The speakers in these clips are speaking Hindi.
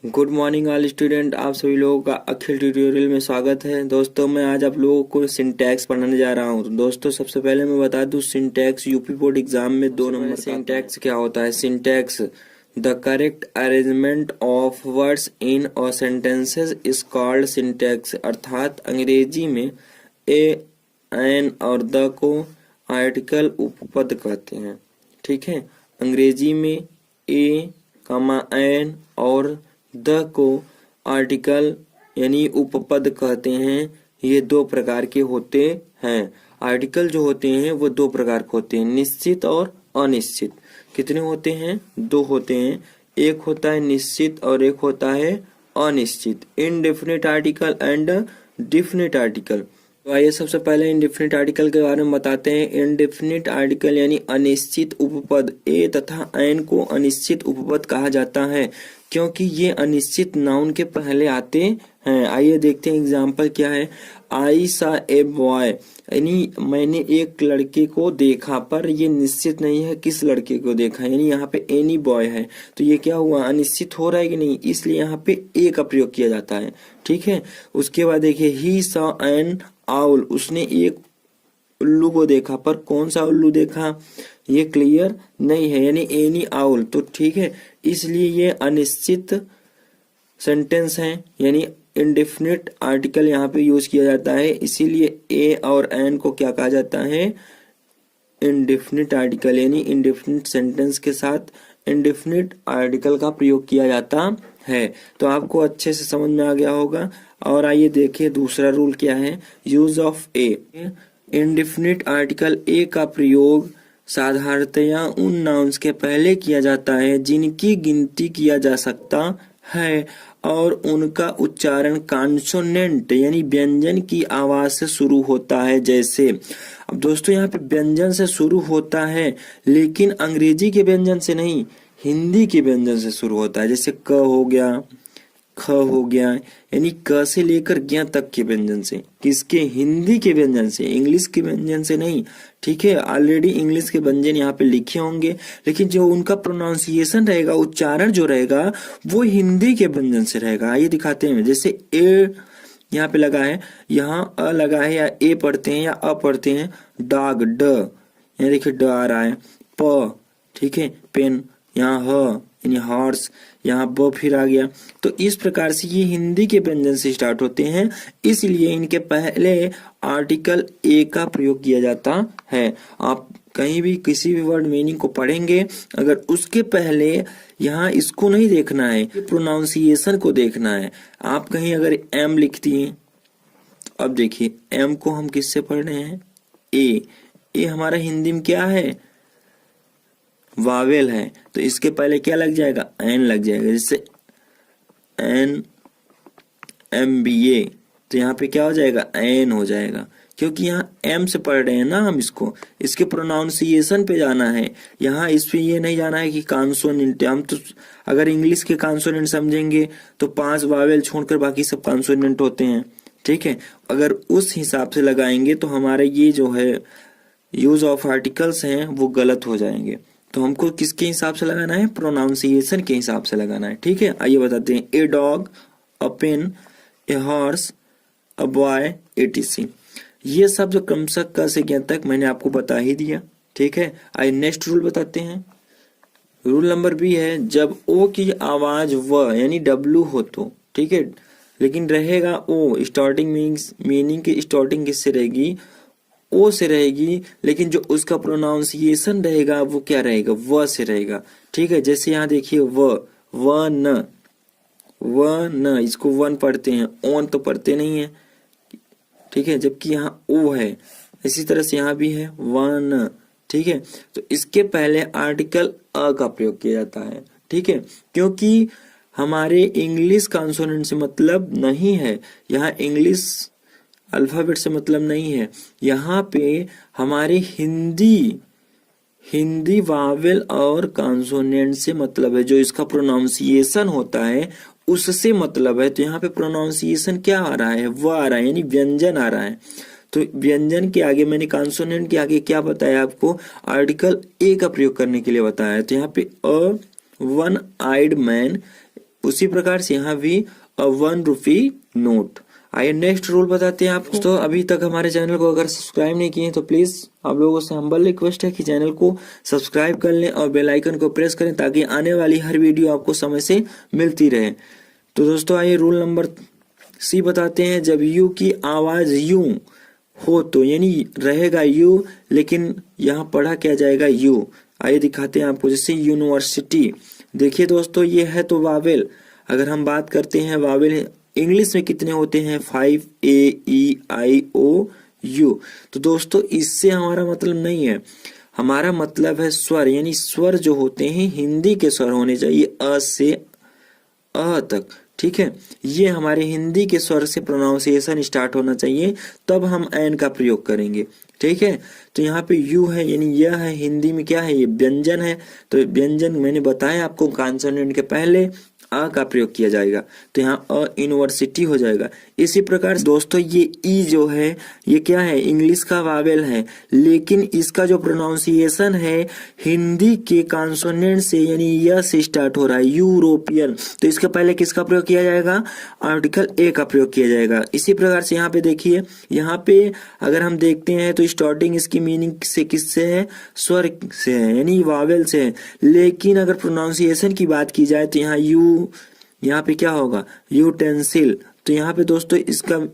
Good morning all student. आप सभी लोगों का अखिल ट्यूटोरियल में स्वागत है। दोस्तों मैं आज आप लोगों को सिंटैक्स पढ़ाने जा रहा हूं। तो दोस्तों सबसे पहले मैं बता दूं, सिंटैक्स यूपी बोर्ड एग्जाम में 2 नंबर। सिंटैक्स क्या होता है? Syntax the correct arrangement of words in और सेंटेंसेस इज कॉल्ड सिंटैक्स। अर्थात अंग्रेजी में ए, एन और द को आर्टिकल उपपद कहते हैं। ठीक है, अंग्रेजी में ए, एन और द को आर्टिकल यानी उपपद कहते हैं। ये दो प्रकार के होते हैं। आर्टिकल जो होते हैं वो दो प्रकार के होते हैं, निश्चित और अनिश्चित। कितने होते हैं? दो होते हैं। एक होता है निश्चित और एक होता है अनिश्चित। Indefinite article and definite article. तो आइए सबसे पहले इनडेफिनिट आर्टिकल के बारे में बताते हैं। इनडेफिनिट आर्टिकल यानी अनिश्चित उपपद। ए तथा एन को अनिश्चित उपपद कहा जाता है क्योंकि ये अनिश्चित नाउन के पहले आते हैं। आइए देखते हैं एग्जाम्पल क्या है। आई सा ए बॉय, यानी मैंने एक लड़के को देखा, पर ये निश्चित नहीं है किस लड़के को देखा, यानी यहाँ पे एनी बॉय है। तो ये क्या हुआ? अनिश्चित हो रहा है कि नहीं, इसलिए यहाँ पे ए का प्रयोग किया जाता है। ठीक है, उसके बाद देखिए ही सा एन आउल, उसने एक उल्लू को देखा, पर कौन सा उल्लू देखा ये क्लियर नहीं है, यानी एनी आउल। तो ठीक है, इसलिए ये अनिश्चित सेंटेंस है, यानी इनडेफिनिट आर्टिकल यहाँ पे यूज किया जाता है। इसीलिए ए और एन को क्या कहा जाता है? इनडेफिनिट आर्टिकल, यानी इनडेफिनिट सेंटेंस के साथ इनडेफिनिट आर्टिकल का प्रयोग किया जाता है। तो आपको अच्छे से समझ में आ गया होगा। और आइए देखिए दूसरा रूल क्या है। Use of a. Indefinite article a का प्रयोग साधारणतया उन नाउन्स के पहले किया जाता है जिनकी गिनती किया जा सकता है और उनका उच्चारण कॉन्सोनेंट यानी व्यंजन की आवाज से शुरू होता है। जैसे अब दोस्तों यहाँ पे व्यंजन से शुरू होता है, लेकिन अंग्रेजी के व्यंजन से नहीं, हिंदी के व्यंजन से शुरू होता है। जैसे क हो गया, ख हो गया, यानी क से लेकर ज्ञ तक के व्यंजन से। किसके? हिंदी के व्यंजन से, इंग्लिश के व्यंजन से नहीं। ठीक है, ऑलरेडी इंग्लिश के व्यंजन यहाँ पे लिखे होंगे, लेकिन जो उनका प्रोनाउंसिएशन रहेगा, उच्चारण जो रहेगा, वो हिंदी के व्यंजन से रहेगा। आइए दिखाते हैं। जैसे ए यहाँ पे लगा है, यहाँ अ लगा है, या ए पढ़ते हैं या अ पढ़ते हैं। डॉग, ड, यहाँ देखिए ड आ रहा है। प, ठीक है, पेन, यहाँ ह यानी हॉर्स, यहाँ ब फिर आ गया। तो इस प्रकार से ये हिंदी के व्यंजन से स्टार्ट होते हैं, इसलिए इनके पहले आर्टिकल ए का प्रयोग किया जाता है। आप कहीं भी किसी भी वर्ड मीनिंग को पढ़ेंगे, अगर उसके पहले यहाँ इसको नहीं देखना है, प्रोनाउंसिएशन को देखना है। आप कहीं अगर एम लिखती हैं, अब देखिए एम को हम किससे पढ़ रहे हैं? ए। ए हमारा हिंदी में क्या है? वावेल है। तो इसके पहले क्या लग जाएगा? एन लग जाएगा। जैसे एन एम बी ए, तो यहाँ पे क्या हो जाएगा? एन हो जाएगा, क्योंकि यहाँ एम से पढ़ रहे हैं ना हम इसको। इसके प्रोनाउंसिएशन पे जाना है, यहाँ इस पे ये नहीं जाना है कि कॉन्सोनेंट। हम तो अगर इंग्लिश के कॉन्सोनेंट समझेंगे तो 5 वावेल छोड़कर बाकी सब कॉन्सोनेंट होते हैं। ठीक है, अगर उस हिसाब से लगाएंगे तो हमारे ये जो है यूज ऑफ आर्टिकल्स हैं वो गलत हो जाएंगे। तो हमको किसके हिसाब से लगाना है? प्रोनाउंसिएशन के हिसाब से लगाना है। ठीक है, आइए बताते हैं। A dog, a pen, a horse, a boy, etc. ये सब जो क्रमशः क से ज्ञ तक मैंने आपको बता ही दिया। ठीक है, आइए नेक्स्ट रूल बताते हैं। रूल नंबर बी है, जब ओ की आवाज व यानी डब्लू हो तो, ठीक है, लेकिन रहेगा ओ। स्टार्टिंग मीनिंग की स्टार्टिंग किससे रहेगी? ओ से रहेगी, लेकिन जो उसका प्रोनाउंसिएशन रहेगा वो क्या रहेगा? व से रहेगा। ठीक है, जैसे यहाँ देखिए व न, इसको वन पढ़ते हैं, ओन तो पढ़ते नहीं है। ठीक है, जबकि यहाँ ओ है। इसी तरह से यहाँ भी है वन। ठीक है, तो इसके पहले आर्टिकल अ का प्रयोग किया जाता है। ठीक है, क्योंकि हमारे इंग्लिश कॉन्सोनेंट से मतलब नहीं है, यहाँ इंग्लिश अल्फाबेट से मतलब नहीं है। यहाँ पे हमारे हिंदी वावेल और कॉन्सोनेंट से मतलब है, जो इसका प्रोनाउंसिएशन होता है उससे मतलब है। तो यहाँ पे प्रोनाउंसिएशन क्या आ रहा है? वो आ रहा है, यानी व्यंजन आ रहा है। तो व्यंजन के आगे मैंने कॉन्सोनेंट के आगे क्या बताया आपको? आर्टिकल ए का प्रयोग करने के लिए बताया। तो यहाँ पे अ वन आइड मैन, उसी प्रकार से यहाँ भी ₹1 नोट। आइए नेक्स्ट रूल बताते हैं आपको। तो अभी तक हमारे चैनल को अगर सब्सक्राइब नहीं किए तो प्लीज आप लोगों से हम्बल रिक्वेस्ट है कि चैनल को सब्सक्राइब कर लें और बेल आइकन को प्रेस करें ताकि आने वाली हर वीडियो आपको समय से मिलती रहे। तो दोस्तों आइए रूल नंबर सी बताते हैं। जब यू की आवाज यू हो तो यानी रहेगा यू, लेकिन यहाँ पढ़ा क्या जाएगा यू। आइए दिखाते हैं आपको। जैसे यूनिवर्सिटी, देखिए दोस्तों ये है तो वावेल। अगर हम बात करते हैं वावेल इंग्लिश में कितने होते हैं 5 AEIOU। तो दोस्तों इससे हमारा मतलब नहीं है, हमारा मतलब है स्वर, यानी स्वर जो होते हैं हिंदी के स्वर होने चाहिए अ से अ तक। ठीक है, ये हमारे हिंदी के स्वर से प्रोनाउंसिएशन स्टार्ट होना चाहिए, तब हम एन का प्रयोग करेंगे। ठीक है, तो यहाँ पे यू है यानी यह है, हिंदी में क्या है ये व्यंजन है। तो व्यंजन मैंने बताया आपको कॉन्सोनेंट के पहले अ का प्रयोग किया जाएगा, तो यहाँ अ यूनिवर्सिटी हो जाएगा। इसी प्रकार दोस्तों ये ई जो है ये क्या है, इंग्लिश का वावेल है, लेकिन इसका जो प्रोनाउंसिएशन है हिंदी के कॉन्सोनेंट से यानी य से स्टार्ट हो रहा है, यूरोपियन। तो इसके पहले किसका प्रयोग किया जाएगा, आर्टिकल ए का प्रयोग किया जाएगा। इसी प्रकार से यहाँ पे देखिए, यहाँ पे अगर हम देखते हैं तो स्टार्टिंग इसकी मीनिंग से किससे है, स्वर से है यानी वावेल से है। लेकिन अगर प्रोनाउंसिएशन की बात की जाए तो यहाँ यू, यहाँ पे क्या होगा यूटेंसिल। तो यहाँ पे दोस्तों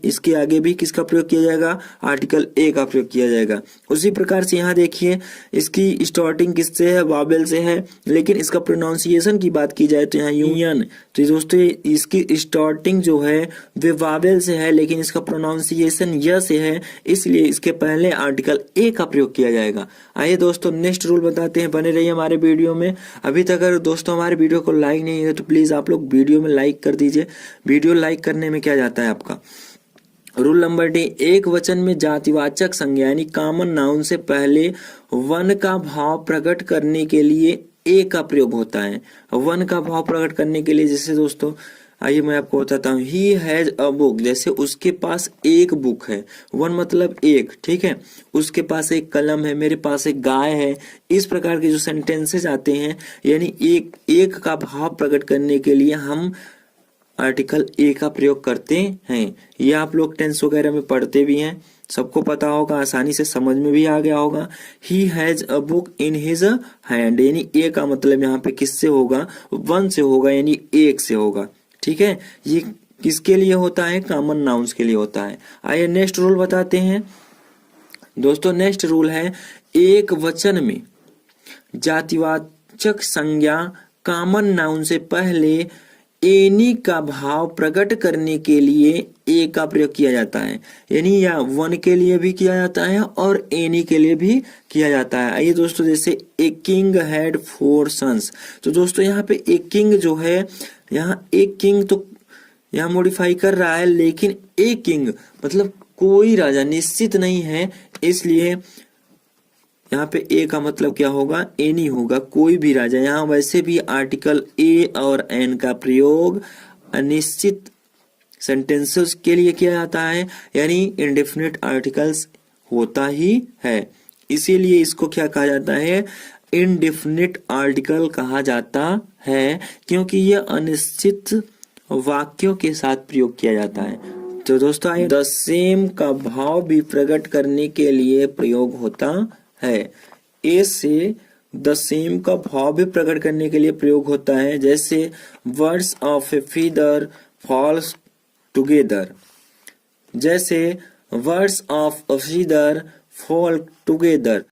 इसके आगे भी किसका प्रयोग किया जाएगा, आर्टिकल ए का प्रयोग किया जाएगा। उसी प्रकार से यहाँ देखिए इसकी स्टार्टिंग किससे है, वावेल से है, लेकिन इसका प्रोनाउंसिएशन की बात की जाए तो यहाँ यूनियन। तो दोस्तों इसकी स्टार्टिंग जो है वे वावेल से है, लेकिन इसका प्रोनाउंसिएशन य से है, इसलिए इसके पहले आर्टिकल ए का प्रयोग किया जाएगा। आइए दोस्तों नेक्स्ट रूल बताते हैं, बने रहिए हमारे वीडियो में। अभी तक अगर दोस्तों हमारे वीडियो को लाइक नहीं है तो प्लीज आप लोग वीडियो में लाइक कर दीजिए। वीडियो लाइक करने में क्या जाता है आपका। रूल नंबर डी, एक वचन में जातिवाचक संज्ञा यानी कॉमन नाउन से पहले वन का भाव प्रकट करने के लिए ए का प्रयोग होता है। वन का भाव प्रकट करने के लिए, जैसे दोस्तों आइए मैं आपको बताता हूँ, ही हैज अ बुक, जैसे उसके पास एक बुक है, वन मतलब एक, ठीक है, उसके पास एक कलम है, मेरे पास एक गाय है। इस प्रकार के जो सेंटेंसेस आते हैं यानी एक का भाव प्रकट करने के लिए हम आर्टिकल ए का प्रयोग करते हैं। ये आप लोग टेंस वगैरह में पढ़ते भी हैं, सबको पता होगा, आसानी से समझ में भी आ गया होगा। He has a book in his hand, यानी ए का मतलब यहाँ पे किससे होगा, वन से होगा, यानी एक से होगा। ठीक है, ये किसके लिए होता है, कॉमन नाउन्स के लिए होता है। आइए नेक्स्ट रूल बताते हैं दोस्तों। नेक्स्ट रूल है, एक वचन में जातिवाचक संज्ञा कॉमन नाउन से पहले एनी का भाव प्रकट करने के लिए ए का प्रयोग किया जाता है, यानी या वन के लिए भी किया जाता है और एनी के लिए भी किया जाता है। आइए दोस्तों, जैसे ए किंग हैड 4 सन्स। तो दोस्तों यहाँ पे ए किंग जो है, यहाँ एक किंग तो यहाँ मॉडिफाई कर रहा है, लेकिन ए किंग मतलब कोई राजा निश्चित नहीं है, इसलिए यहाँ पे ए का मतलब क्या होगा, एनी होगा, कोई भी राजा। यहाँ वैसे भी आर्टिकल ए और एन का प्रयोग अनिश्चित सेंटेंसेस के लिए किया जाता है, यानी इंडेफिनिट आर्टिकल्स होता ही है, इसीलिए इसको क्या कहा जाता है, इंडेफिनिट आर्टिकल कहा जाता है, क्योंकि यह अनिश्चित वाक्यों के साथ प्रयोग किया जाता है। तो दोस्तों आइए, द सेम का भाव भी प्रकट करने के लिए प्रयोग होता है। ए से द सेम का भाव भी प्रकट करने के लिए प्रयोग होता है, जैसे words of a feather falls together, जैसे words of a feather fall together.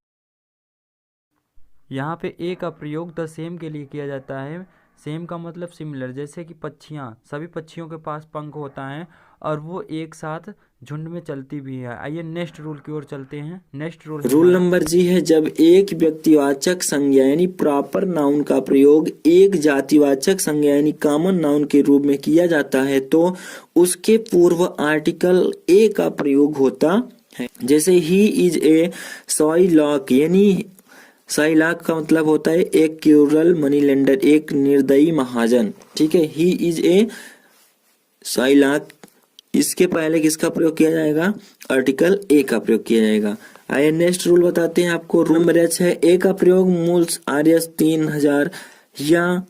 यहाँ पे ए का प्रयोग द सेम के लिए किया जाता है। सेम का मतलब सिमिलर, जैसे कि पक्षियाँ, सभी पक्षियों के पास पंख होता है और वो एक साथ झुंड में चलती भी है। आइए नेक्स्ट रूल की ओर चलते हैं। नेक्स्ट रूल नंबर जी है, जब एक व्यक्तिवाचक संज्ञा यानी प्रॉपर नाउन का प्रयोग एक जातिवाचक संज्ञा यानी कॉमन नाउन के रूप में किया जाता है तो उसके पूर्व आर्टिकल ए का प्रयोग होता है। जैसे ही इज ए सॉइलॉक, यानी साइलाक का मतलब होता है एक क्रूरल मनी लेंडर, एक निर्दयी महाजन। ठीक है, ही इज ए साइलाक, इसके पहले किसका प्रयोग किया जाएगा, आर्टिकल ए का प्रयोग किया जाएगा। आइए नेक्स्ट रूल बताते हैं आपको। रूल नंबर एच है, ए का प्रयोग मूल आर्यस 3000 या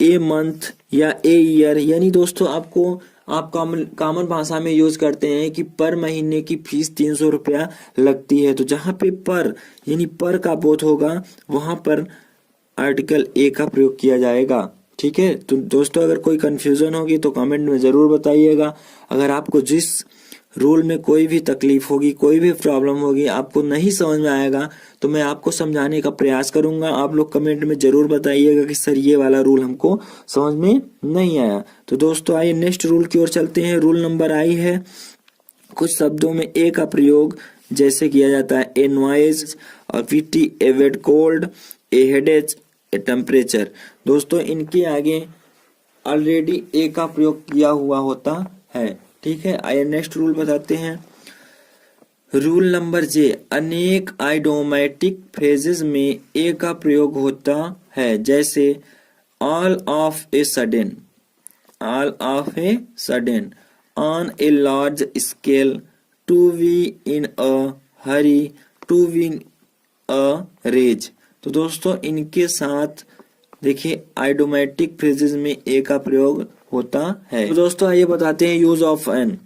ए मंथ या ए ईयर, यानी दोस्तों आपको आप कॉमन भाषा में यूज करते हैं कि पर महीने की फीस 300 रुपया लगती है। तो जहाँ पे पर यानी पर का बोध होगा वहां पर आर्टिकल ए का प्रयोग किया जाएगा। ठीक है, तो दोस्तों अगर कोई कंफ्यूजन होगी तो कमेंट में जरूर बताइएगा। अगर आपको जिस रूल में कोई भी तकलीफ होगी, कोई भी प्रॉब्लम होगी, आपको नहीं समझ में आएगा तो मैं आपको समझाने का प्रयास करूंगा। आप लोग कमेंट में जरूर बताइएगा कि सर ये वाला रूल हमको समझ में नहीं आया। तो दोस्तों आइए नेक्स्ट रूल की ओर चलते हैं। रूल नंबर आई है, कुछ शब्दों में ए का प्रयोग जैसे किया जाता है ए नॉइज, और pity, a wet cold, a headache, a temperature. दोस्तों इनके आगे ऑलरेडी ए का प्रयोग किया हुआ होता है। ठीक है, आइए नेक्स्ट रूल बताते हैं। रूल नंबर जे, अनेक आइडोमेटिक फ्रेजेस में ए का प्रयोग होता है, जैसे all of a sudden, all of a sudden, on a large scale, to be in a hurry, to win a race. तो दोस्तों इनके साथ देखिए आइडोमेटिक फ्रेजेस में ए का प्रयोग होता है। तो दोस्तों आइए बताते हैं use of an.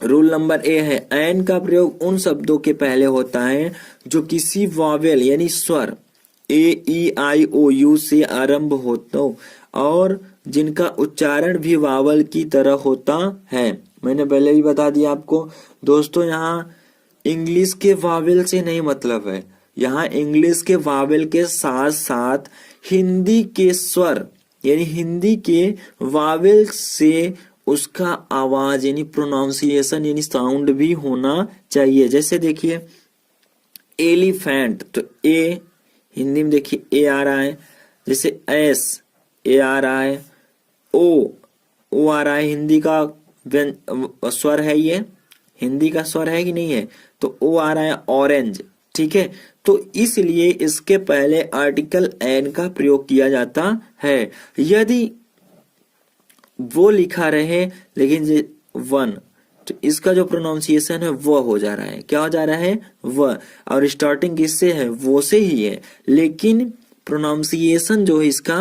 Rule number A है, एन का प्रयोग उन शब्दों के पहले होता है जो किसी वावेल यानी स्वर ए ई आई ओ यू से आरंभ होता हो और जिनका उच्चारण भी वावल की तरह होता है। मैंने पहले भी बता दिया आपको। दोस्तों यहाँ इंग्लिश के वावेल से नहीं मतलब है, यहाँ इंग्लिश के वावेल के साथ साथ हिंदी के स्वर यानी हिंदी के वावेल से उसका आवाज यानी प्रोनाउंसिएशन यानी साउंड भी होना चाहिए। जैसे देखिए एलिफेंट, तो ए हिंदी में देखिए ए आ रहा है, जैसे एस ए आ रहा है, ओ आ रहा है, हिंदी का स्वर है, ये हिंदी का स्वर है कि नहीं है, तो ओ आ रहा है ऑरेंज। ठीक है, तो इसलिए इसके पहले आर्टिकल एन का प्रयोग किया जाता है। यदि वो लिखा रहे लेकिन वन, तो इसका जो प्रोनाउंसिएशन है वो हो जा रहा है, क्या हो जा रहा है, वह, और स्टार्टिंग किससे है, वो से ही है, लेकिन प्रोनाउंसिएशन जो है इसका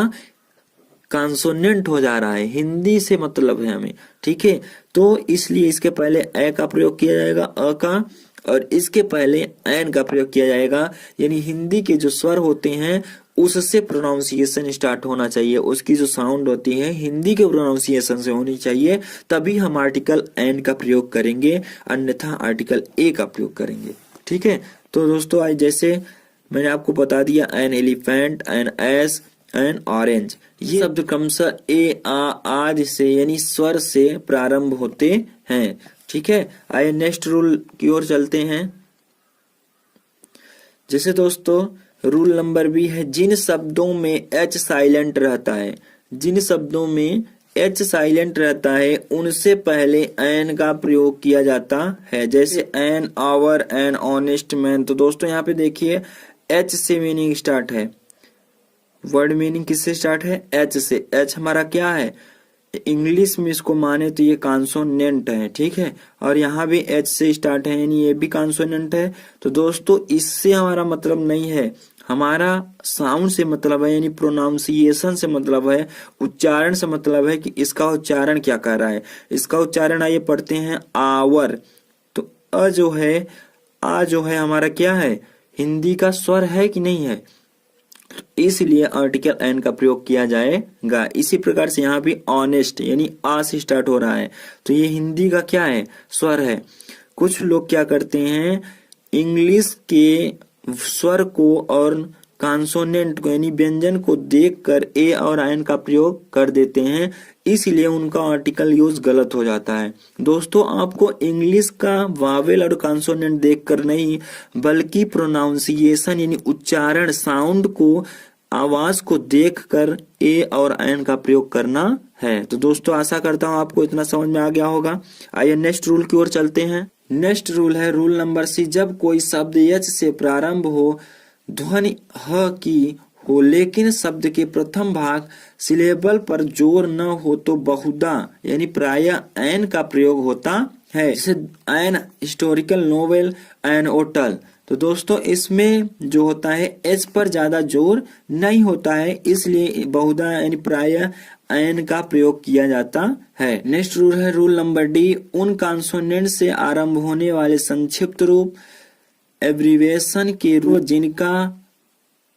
कॉन्सोनेंट हो जा रहा है, हिंदी से मतलब है हमें। ठीक है, तो इसलिए इसके पहले ए का प्रयोग किया जाएगा, अ का, और इसके पहले एन का प्रयोग किया जाएगा, यानी हिंदी के जो स्वर होते हैं उससे प्रोनाउंसिएशन स्टार्ट होना चाहिए, उसकी जो साउंड होती है हिंदी के प्रोनाउंसिएशन से होनी चाहिए, तभी हम आर्टिकल एन का प्रयोग करेंगे, अन्यथा आर्टिकल ए का प्रयोग करेंगे। ठीक है, तो दोस्तों आज जैसे मैंने आपको बता दिया an elephant, an S, an orange, ये शब्द क्रमशः ए आ आदि से यानी स्वर से प्रारंभ होते हैं। ठीक है, आइए नेक्स्ट रूल की ओर चलते हैं। जैसे दोस्तों रूल नंबर बी है, जिन शब्दों में एच साइलेंट रहता है, जिन शब्दों में एच साइलेंट रहता है उनसे पहले एन का प्रयोग किया जाता है, जैसे an hour, an honest man. तो दोस्तों यहाँ पे देखिए एच से मीनिंग स्टार्ट है, वर्ड मीनिंग किससे स्टार्ट है, एच से। एच हमारा क्या है, इंग्लिश में इसको माने तो ये कॉन्सोनेंट है। ठीक है, और यहाँ भी एच से स्टार्ट है यानी ये भी कॉन्सोनेंट है। तो दोस्तों इससे हमारा मतलब नहीं है, हमारा साउंड से मतलब है, यानी प्रोनाउंसिएशन से मतलब है, उच्चारण से मतलब है कि इसका उच्चारण क्या कर रहा है। इसका उच्चारण आइए पढ़ते हैं, आवर। तो अ जो है, आ जो है हमारा क्या है, हिंदी का स्वर है कि नहीं है, इसलिए आर्टिकल एन का प्रयोग किया जाएगा। इसी प्रकार से यहाँ भी ऑनेस्ट यानी आ से स्टार्ट हो रहा है, तो ये हिंदी का क्या है, स्वर है। कुछ लोग क्या करते हैं, इंग्लिश के स्वर को और कॉन्सोनेंट को यानी व्यंजन को देखकर ए और एन का प्रयोग कर देते हैं, इसलिए उनका आर्टिकल यूज गलत हो जाता है। दोस्तों आपको इंग्लिश का वावेल और कॉन्सोनेंट देखकर नहीं, बल्कि प्रोनाउंसिएशन यानी उच्चारण, साउंड को, आवाज को देखकर ए और एन का प्रयोग करना है। तो दोस्तों आशा करता हूँ आपको इतना समझ में आ गया होगा। आइए नेक्स्ट रूल की ओर चलते हैं। नेक्स्ट रूल है रूल नंबर सी, जब कोई शब्द एच से प्रारंभ हो, ध्वनि ह की हो, लेकिन शब्द के प्रथम भाग सिलेबल पर जोर न हो तो बहुधा यानी प्रायः एन का प्रयोग होता है। जैसे an historical novel, an hotel, तो दोस्तों इसमें जो होता है एच पर ज्यादा जोर नहीं होता है, इसलिए बहुधा यानी प्रायः एन का प्रयोग किया जाता है। नेक्स्ट रूल है रूल नंबर डी, उन कॉन्सोनेंट से आरंभ होने वाले संक्षिप्त रूप एब्रिविएशन के रूप जिनका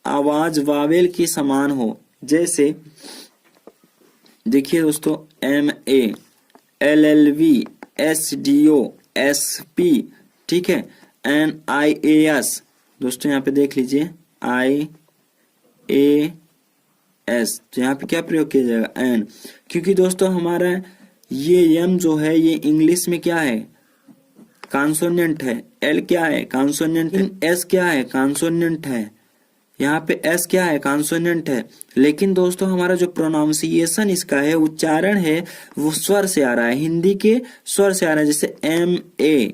आवाज वावेल के समान हो। जैसे देखिए दोस्तों, MA, LLV, SDO, SP, ठीक है, NIAS। दोस्तों यहाँ पे देख लीजिए IAS, तो यहाँ पे क्या प्रयोग किया जाएगा, एन, क्योंकि दोस्तों हमारा ये एम जो है ये इंग्लिश में क्या है, कॉन्सोनेंट है। एल क्या है, कॉन्सोनेंट। एस क्या है, कॉन्सोनेंट है। यहाँ पे एस क्या है, कॉन्सोनेंट है। लेकिन दोस्तों हमारा जो प्रोनाउंसिएशन इसका है, उच्चारण है, वो स्वर से आ रहा है, हिंदी के स्वर से आ रहा है। जैसे MA,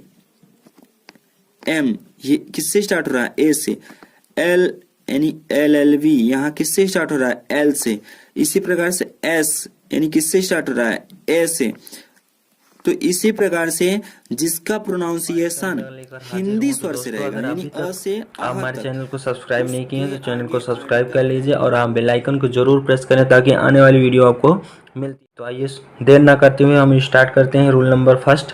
M ये किससे स्टार्ट हो रहा है, ए से। L यानी LLV यहाँ किससे स्टार्ट हो रहा है, L से। इसी प्रकार से S यानी किससे स्टार्ट हो रहा है, A से। तो इसी प्रकार से जिसका प्रोनाउंसिएशन हिंदी स्वर से रहेगा, यानी अ से आप हमारे चैनल को सब्सक्राइब नहीं किए हैं तो चैनल को सब्सक्राइब कर लीजिए और आप बेल आइकन को जरूर प्रेस करें ताकि आने वाली वीडियो आपको मिलती। तो आइए देर ना करते हुए हम स्टार्ट करते हैं। रूल नंबर फर्स्ट,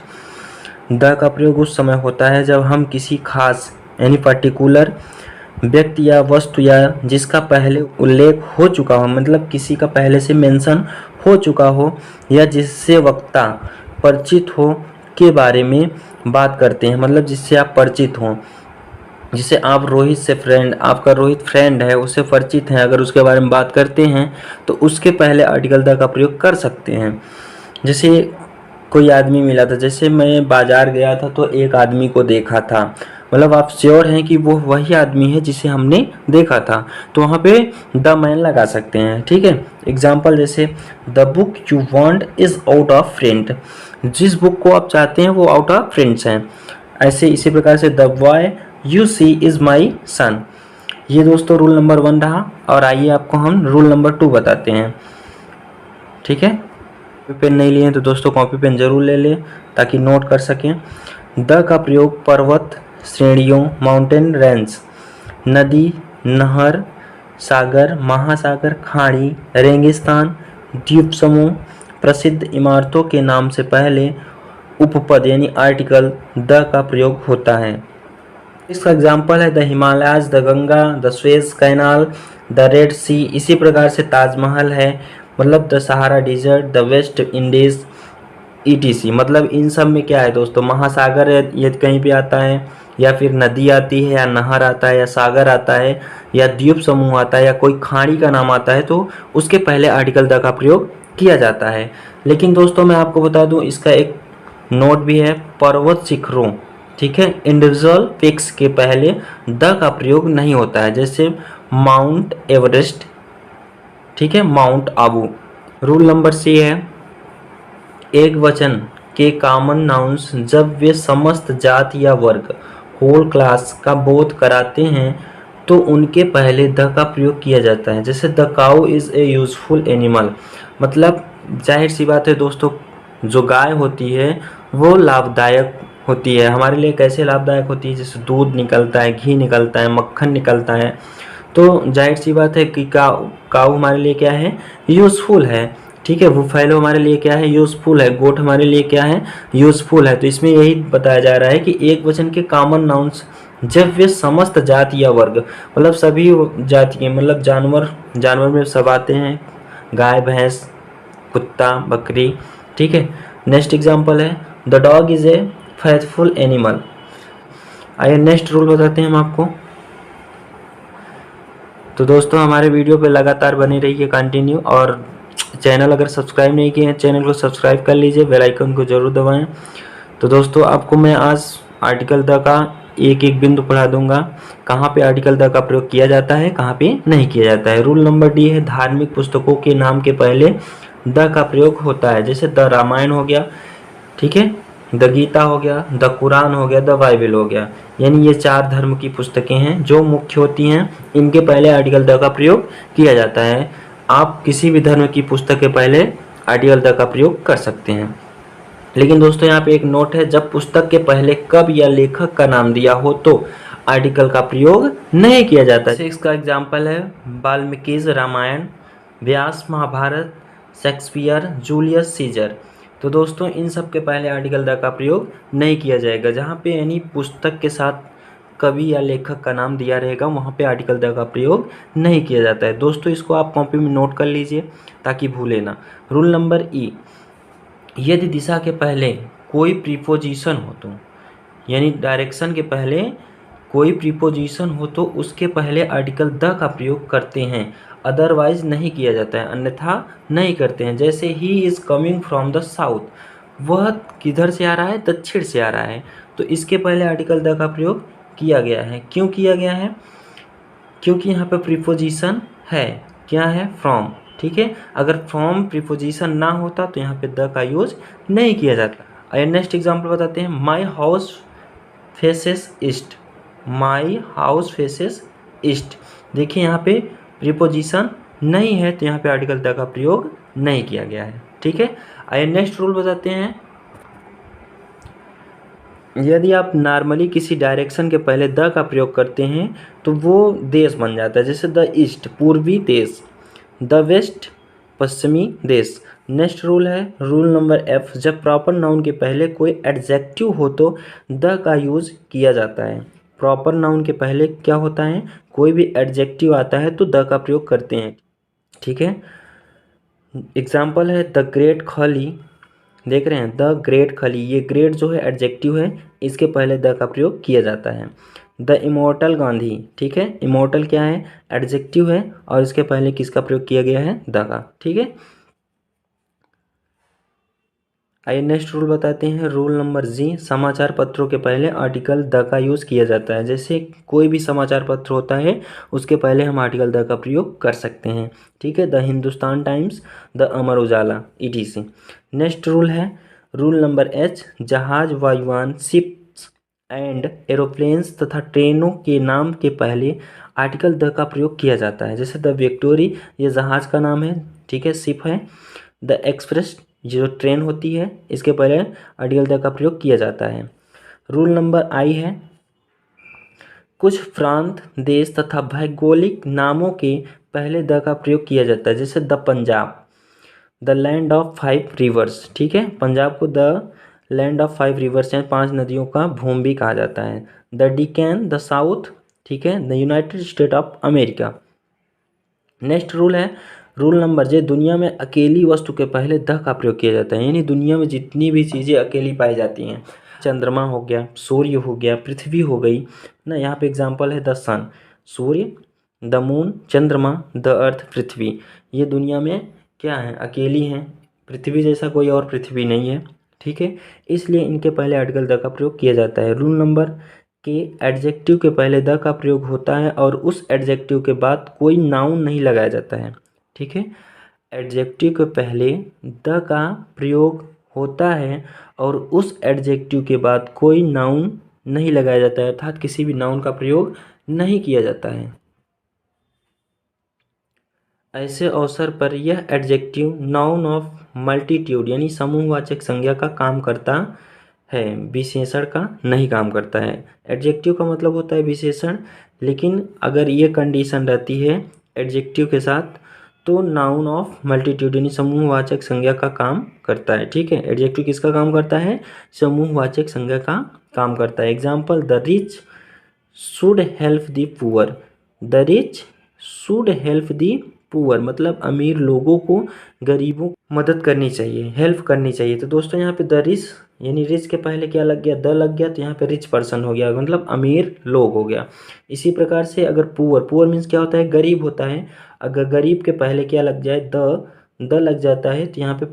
द का प्रयोग उस समय होता है जब हम किसी खास यानी पर्टिकुलर व्यक्ति या वस्तु या जिसका पहले उल्लेख हो चुका हो, मतलब किसी का पहले से मेंशन हो चुका हो या जिससे वक्ता परिचित हो के बारे में बात करते हैं। मतलब जिससे आप परिचित हो, जिसे आप रोहित से फ्रेंड, आपका रोहित फ्रेंड है, उससे परिचित हैं, अगर उसके बारे में बात करते हैं तो उसके पहले आर्टिकल द का प्रयोग कर सकते हैं। जैसे कोई आदमी मिला था, जैसे मैं बाजार गया था तो एक आदमी को देखा था, मतलब आप श्योर हैं कि वो वही आदमी है जिसे हमने देखा था, तो वहाँ पे द मैन लगा सकते हैं। ठीक है, एग्जाम्पल जैसे the book you want is out of print, जिस बुक को आप चाहते हैं वो आउट ऑफ प्रिंट्स हैं। ऐसे इसी प्रकार से the boy you see is my son. ये दोस्तों रूल नंबर 1 रहा, और आइए आपको हम रूल नंबर 2 बताते हैं। ठीक है, कॉपी पेन नहीं लिए तो दोस्तों कॉपी पेन जरूर ले लें ताकि नोट कर सकें। द का प्रयोग पर्वत श्रेणियों, माउंटेन रेंज, नदी, नहर, सागर, महासागर, खाड़ी, रेगिस्तान, द्वीप समूह, प्रसिद्ध इमारतों के नाम से पहले उपपद यानी आर्टिकल द का प्रयोग होता है। इसका एग्जाम्पल है the Himalayas, the Ganga, the Suez Canal, the Red Sea. इसी प्रकार से ताजमहल है, मतलब the Sahara desert, the West Indies ETC। मतलब इन सब में क्या है दोस्तों, महासागर ये कहीं भी आता है, या फिर नदी आती है, या नहर आता है, या सागर आता है, या द्वीप समूह आता है, या कोई खाड़ी का नाम आता है, तो उसके पहले आर्टिकल द का प्रयोग किया जाता है। लेकिन दोस्तों मैं आपको बता दूं, इसका एक नोट भी है, पर्वत शिखरों, ठीक है, इंडिविजुअल पिक्स के पहले द का प्रयोग नहीं होता है। जैसे माउंट एवरेस्ट, ठीक है, mount Abu. Rule number C है, एक वचन के कॉमन नाउन्स जब वे समस्त जाति या वर्ग, होल क्लास का बोध कराते हैं तो उनके पहले द का प्रयोग किया जाता है। जैसे the cow is a useful animal, मतलब जाहिर सी बात है दोस्तों, जो गाय होती है वो लाभदायक होती है हमारे लिए। कैसे लाभदायक होती है, जैसे दूध निकलता है, घी निकलता है, मक्खन निकलता है, तो जाहिर सी बात है कि काऊ हमारे लिए क्या है, यूजफुल है। ठीक है, बुफैलो हमारे लिए क्या है, यूजफुल है। गोट हमारे लिए क्या है, यूजफुल है। तो इसमें यही बताया जा रहा है कि एक वचन के कॉमन नाउन्स जब वे समस्त जाति या वर्ग, मतलब सभी जाति के, मतलब जानवर में सब आते हैं, गाय, भैंस, कुत्ता, बकरी। ठीक है, नेक्स्ट एग्जाम्पल है the dog is a faithful animal. आइए नेक्स्ट रूल बताते हैं हम आपको। तो दोस्तों हमारे वीडियो पे लगातार बने रहिए कंटिन्यू, और चैनल अगर सब्सक्राइब नहीं किए हैं चैनल को सब्सक्राइब कर लीजिए, बेल आइकन को जरूर दबाएं। तो दोस्तों आपको मैं आज आर्टिकल द का एक एक बिंदु पढ़ा दूंगा, कहाँ पे आर्टिकल द का प्रयोग किया जाता है, कहाँ पे नहीं किया जाता है। रूल नंबर D है, धार्मिक पुस्तकों के नाम के पहले द का प्रयोग होता है। जैसे द रामायण हो गया, ठीक है, द गीता हो गया, द कुरान हो गया, द बाइबल हो गया। यानी ये 4 धर्म की पुस्तकें हैं जो मुख्य होती हैं, इनके पहले आर्टिकल द का प्रयोग किया जाता है। आप किसी भी धर्म की पुस्तक के पहले आर्टिकल द का प्रयोग कर सकते हैं। लेकिन दोस्तों यहाँ पे एक नोट है, जब पुस्तक के पहले कब या लेखक का नाम दिया हो तो आर्टिकल का प्रयोग नहीं किया जाता है। इसका एग्जाम्पल है वाल्मीकि रामायण, व्यास महाभारत, शेक्सपियर, जूलियस सीजर। तो दोस्तों इन सब के पहले आर्टिकल द का प्रयोग नहीं किया जाएगा। जहाँ पे यानी पुस्तक के साथ कवि या लेखक का नाम दिया रहेगा वहाँ पे आर्टिकल द का प्रयोग नहीं किया जाता है। दोस्तों इसको आप कॉपी में नोट कर लीजिए ताकि भूले ना। रूल नंबर ई, यदि दिशा के पहले कोई प्रीपोजिशन हो तो, यानी डायरेक्शन के पहले कोई प्रीपोजिशन हो तो उसके पहले आर्टिकल द का प्रयोग करते हैं, अदरवाइज नहीं किया जाता है, अन्यथा नहीं करते हैं। जैसे he is coming from the south, वह किधर से आ रहा है? दक्षिण से आ रहा है, तो इसके पहले आर्टिकल द का प्रयोग किया गया है। क्यों किया गया है? क्योंकि यहाँ पे प्रीपोजिशन है, क्या है? फ्रॉम। ठीक है, अगर फ्रॉम प्रीपोजिशन ना होता तो यहाँ पे द का यूज नहीं किया जाता। आइए नेक्स्ट एग्जाम्पल बताते हैं। My house faces east, my house faces east. देखिए यहाँ पे प्रीपोजिशन नहीं है तो यहाँ पे आर्टिकल द का प्रयोग नहीं किया गया है। ठीक है, आइए नेक्स्ट रूल बताते हैं। यदि आप नॉर्मली किसी डायरेक्शन के पहले द का प्रयोग करते हैं तो वो देश बन जाता है। जैसे द ईस्ट पूर्वी देश, द वेस्ट पश्चिमी देश। नेक्स्ट रूल है रूल नंबर एफ, जब प्रॉपर नाउन के पहले कोई एडजेक्टिव हो तो द का यूज़ किया जाता है। प्रॉपर नाउन के पहले क्या होता है? कोई भी एडजेक्टिव आता है तो द का प्रयोग करते हैं। ठीक है, एग्जाम्पल है द ग्रेट खली। देख रहे हैं द ग्रेट खली, ये ग्रेट जो है एडजेक्टिव है, इसके पहले द का प्रयोग किया जाता है। द इमोर्टल गांधी, ठीक है, इमोर्टल क्या है? एडजेक्टिव है और इसके पहले किसका प्रयोग किया गया है? द का। ठीक है, आइए नेक्स्ट रूल बताते हैं। रूल नंबर जी, समाचार पत्रों के पहले आर्टिकल द का यूज़ किया जाता है। जैसे कोई भी समाचार पत्र होता है उसके पहले हम आर्टिकल द का प्रयोग कर सकते हैं। ठीक है, the Hindustan times, the Amar Ujala, ETC। Next rule है रूल नंबर एच, जहाज, वायुयान, शिप्स एंड एरोप्लेन्स तथा ट्रेनों के नाम के पहले आर्टिकल द का प्रयोग किया जाता है। जैसे द विक्टोरी, ये जहाज का नाम है, ठीक है, शिप है। द एक्सप्रेस, जो ट्रेन होती है, इसके पहले आर्टिकल द का प्रयोग किया जाता है। रूल नंबर आई है, कुछ प्रांत, देश तथा भौगोलिक नामों के पहले द का प्रयोग किया जाता है। जैसे the Punjab, the land of 5 reverse. ठीक है, पंजाब को द लैंड ऑफ 5 रिवर्स यानी 5 नदियों का भूमि भी कहा जाता है। द डिकैन, द साउथ, ठीक है, the United state of America. Next rule है रूल नंबर जे, दुनिया में अकेली वस्तु के पहले द का प्रयोग किया जाता है। यानी दुनिया में जितनी भी चीज़ें अकेली पाई जाती हैं, चंद्रमा हो गया, सूर्य हो गया, पृथ्वी हो गई ना, यहाँ पे एग्जांपल है द सन, सूर्य, द मून, चंद्रमा, द अर्थ, पृथ्वी। ये दुनिया में क्या है? अकेली हैं, पृथ्वी जैसा कोई और पृथ्वी नहीं है। ठीक है, इसलिए इनके पहले आर्टिकल द का प्रयोग किया जाता है। रूल नंबर के, एडजेक्टिव के पहले द का प्रयोग होता है और उस एडजेक्टिव के बाद कोई नाउन नहीं लगाया जाता है। ठीक है, एडजेक्टिव के पहले द का प्रयोग होता है और उस एडजेक्टिव के बाद कोई नाउन नहीं लगाया जाता है, अर्थात किसी भी नाउन का प्रयोग नहीं किया जाता है। ऐसे अवसर पर यह एडजेक्टिव नाउन ऑफ मल्टीट्यूड यानी समूहवाचक संज्ञा का काम करता है, विशेषण का नहीं काम करता है। एडजेक्टिव का मतलब होता है विशेषण, लेकिन अगर ये कंडीशन रहती है एडजेक्टिव के साथ तो नाउन ऑफ मल्टीट्यूड यानी समूहवाचक संज्ञा का काम करता है। ठीक है, एडजेक्टिव किसका काम करता है? समूहवाचक संज्ञा का काम करता है। Example, the rich should help the poor, the rich should help the poor मतलब अमीर लोगों को गरीबों को मदद करनी चाहिए, हेल्प करनी चाहिए। तो दोस्तों यहाँ पे द रिच यानी रिच के पहले क्या लग गया? द लग गया, तो यहाँ पे रिच पर्सन हो गया, मतलब अमीर लोग हो गया। इसी प्रकार से अगर पुअर, पुअर मीन्स क्या होता है? गरीब होता है। अगर गरीब के पहले क्या लग जाए? द लग जाता है तो यहाँ पे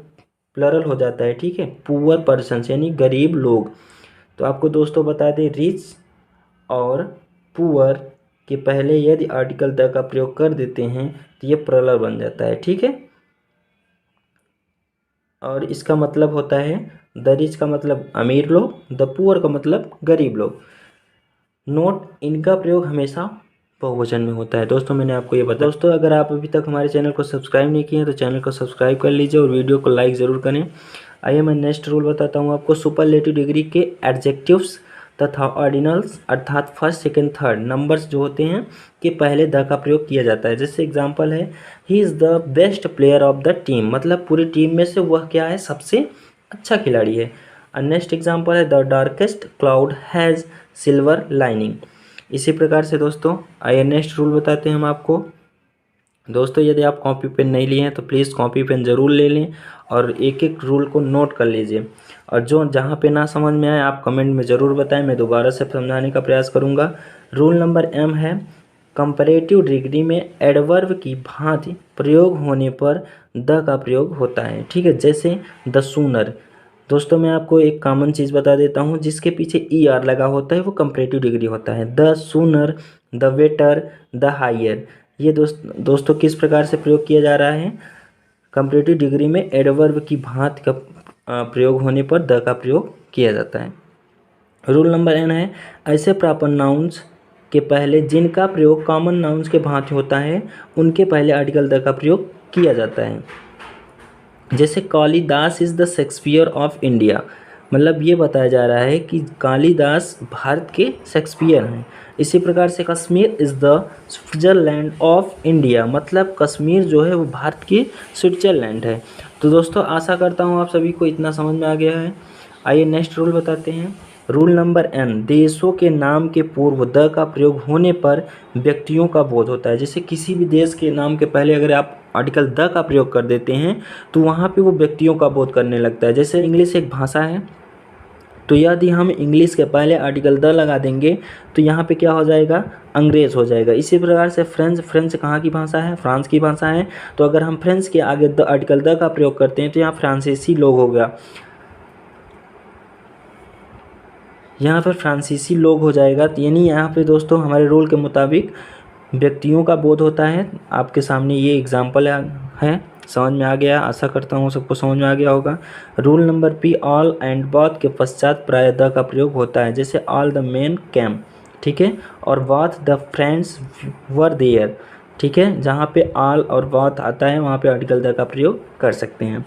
प्लरल हो जाता है। ठीक है, पुअर पर्सन यानी गरीब लोग। तो आपको दोस्तों बता दें, रिच और पुअर के पहले यदि आर्टिकल द का प्रयोग कर देते हैं तो ये प्लरल बन जाता है। ठीक है, और इसका मतलब होता है द रिच का मतलब अमीर लोग, द पुअर का मतलब गरीब लोग। नोट, इनका प्रयोग हमेशा बहुवचन में होता है। दोस्तों मैंने आपको ये बताया। दोस्तों अगर आप अभी तक हमारे चैनल को सब्सक्राइब नहीं किए हैं तो चैनल को सब्सक्राइब कर लीजिए और वीडियो को लाइक ज़रूर करें। आइए मैं नेक्स्ट रूल बताता हूँ आपको। सुपरलेटिव डिग्री के एडजेक्टिव्स तथा ऑर्डिनल्स अर्थात फर्स्ट सेकंड थर्ड नंबर्स जो होते हैं कि पहले द का प्रयोग किया जाता है। जैसे एग्जांपल है he is the best player of the team, मतलब पूरी टीम में से वह क्या है, सबसे अच्छा खिलाड़ी है। नेक्स्ट एग्जांपल है the darkest cloud has silver lining. इसी प्रकार से दोस्तों आइए नेक्स्ट रूल बताते हैं हम आपको। दोस्तों यदि आप कॉपी पेन नहीं लिए हैं तो प्लीज़ कॉपी पेन ज़रूर ले लें और एक एक रूल को नोट कर लीजिए, और जो जहाँ पे ना समझ में आए आप कमेंट में ज़रूर बताएं, मैं दोबारा से समझाने का प्रयास करूँगा। रूल नंबर एम है कंपैरेटिव डिग्री में एडवर्ब की भांति प्रयोग होने पर द का प्रयोग होता है। ठीक है, जैसे द सूनर। दोस्तों मैं आपको एक कॉमन चीज़ बता देता हूँ, जिसके पीछे ई आर लगा होता है वो कंपैरेटिव डिग्री होता है। The sooner, the better, the higher, ये दोस्तों किस प्रकार से प्रयोग किया जा रहा है, कंपैरेटिव डिग्री में एडवर्ब की भांति का प्रयोग होने पर द का प्रयोग किया जाता है। रूल नंबर एन है ऐसे प्रॉपर नाउन्स के पहले जिनका प्रयोग कॉमन नाउन्स के भांति होता है उनके पहले आर्टिकल द का प्रयोग किया जाता है। जैसे Kalidas is the Shakespeare of India, मतलब ये बताया जा रहा है कि कालिदास भारत के शेक्सपियर हैं। इसी प्रकार से Kashmir is the Switzerland of India, मतलब कश्मीर जो है वो भारत की स्विट्ज़रलैंड है। तो दोस्तों आशा करता हूँ आप सभी को इतना समझ में आ गया है। आइए नेक्स्ट रूल बताते हैं। रूल नंबर एन देशों के नाम के पूर्व द का प्रयोग होने पर व्यक्तियों का बोध होता है। जैसे किसी भी देश के नाम के पहले अगर आप आर्टिकल द का प्रयोग कर देते हैं तो वहाँ पे वो व्यक्तियों का बोध करने लगता है। जैसे इंग्लिश एक भाषा है, तो यदि हम इंग्लिश के पहले आर्टिकल द लगा देंगे तो यहाँ पे क्या हो जाएगा, अंग्रेज़ हो जाएगा। इसी प्रकार से फ्रेंच कहाँ की भाषा है, फ्रांस की भाषा है, तो अगर हम फ्रेंच के आगे द आर्टिकल द का प्रयोग करते हैं तो यहाँ फ्रांसीसी लोग हो गया, यहाँ पर फ्रांसीसी लोग हो जाएगा। यानी यहाँ पे दोस्तों हमारे रूल के मुताबिक व्यक्तियों का बोध होता है। आपके सामने ये एग्जाम्पल है, समझ में आ गया, आशा करता हूँ सबको समझ में आ गया होगा। Rule number P all and both के पश्चात प्राय द का प्रयोग होता है। जैसे ऑल द मेन कैम, ठीक है, और both the friends were there, ठीक है, जहाँ पे ऑल और बोथ आता है वहाँ पे आर्टिकल द का प्रयोग कर सकते हैं।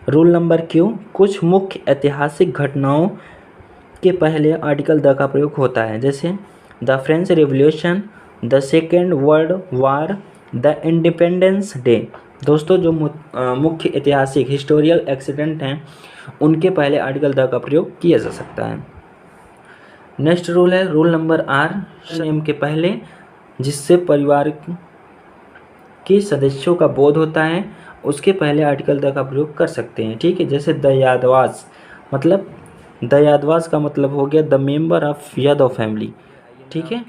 रूल नंबर क्यू कुछ मुख्य ऐतिहासिक घटनाओं के पहले आर्टिकल द का प्रयोग होता है। जैसे the French revolution, the second world war, the independence day. दोस्तों जो मुख्य ऐतिहासिक हिस्टोरियल एक्सीडेंट हैं उनके पहले आर्टिकल द का प्रयोग किया जा सकता है। नेक्स्ट रूल है रूल नंबर आर नेम के पहले जिससे परिवार के सदस्यों का बोध होता है उसके पहले आर्टिकल द का प्रयोग कर सकते हैं। ठीक है, जैसे द यादवास, मतलब द यादवास का मतलब हो गया the member of Yadav family. ठीक है,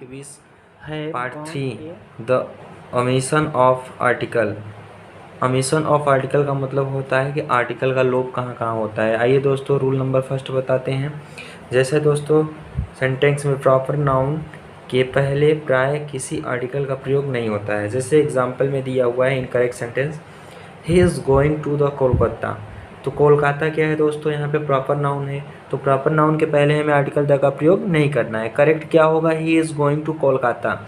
part 3 the omission of article. Omission of article का मतलब होता है कि आर्टिकल का लोप कहाँ कहाँ होता है। आइए दोस्तों रूल नंबर फर्स्ट बताते हैं। जैसे दोस्तों सेंटेंस में प्रॉपर नाउन के पहले प्राय किसी आर्टिकल का प्रयोग नहीं होता है। जैसे एग्जाम्पल में दिया हुआ है incorrect sentence he is going to the Kolkata, तो कोलकाता क्या है दोस्तों, यहाँ पे प्रॉपर नाउन है, तो प्रॉपर नाउन के पहले हमें आर्टिकल द का प्रयोग नहीं करना है। करेक्ट क्या होगा, he is going to Kolkata.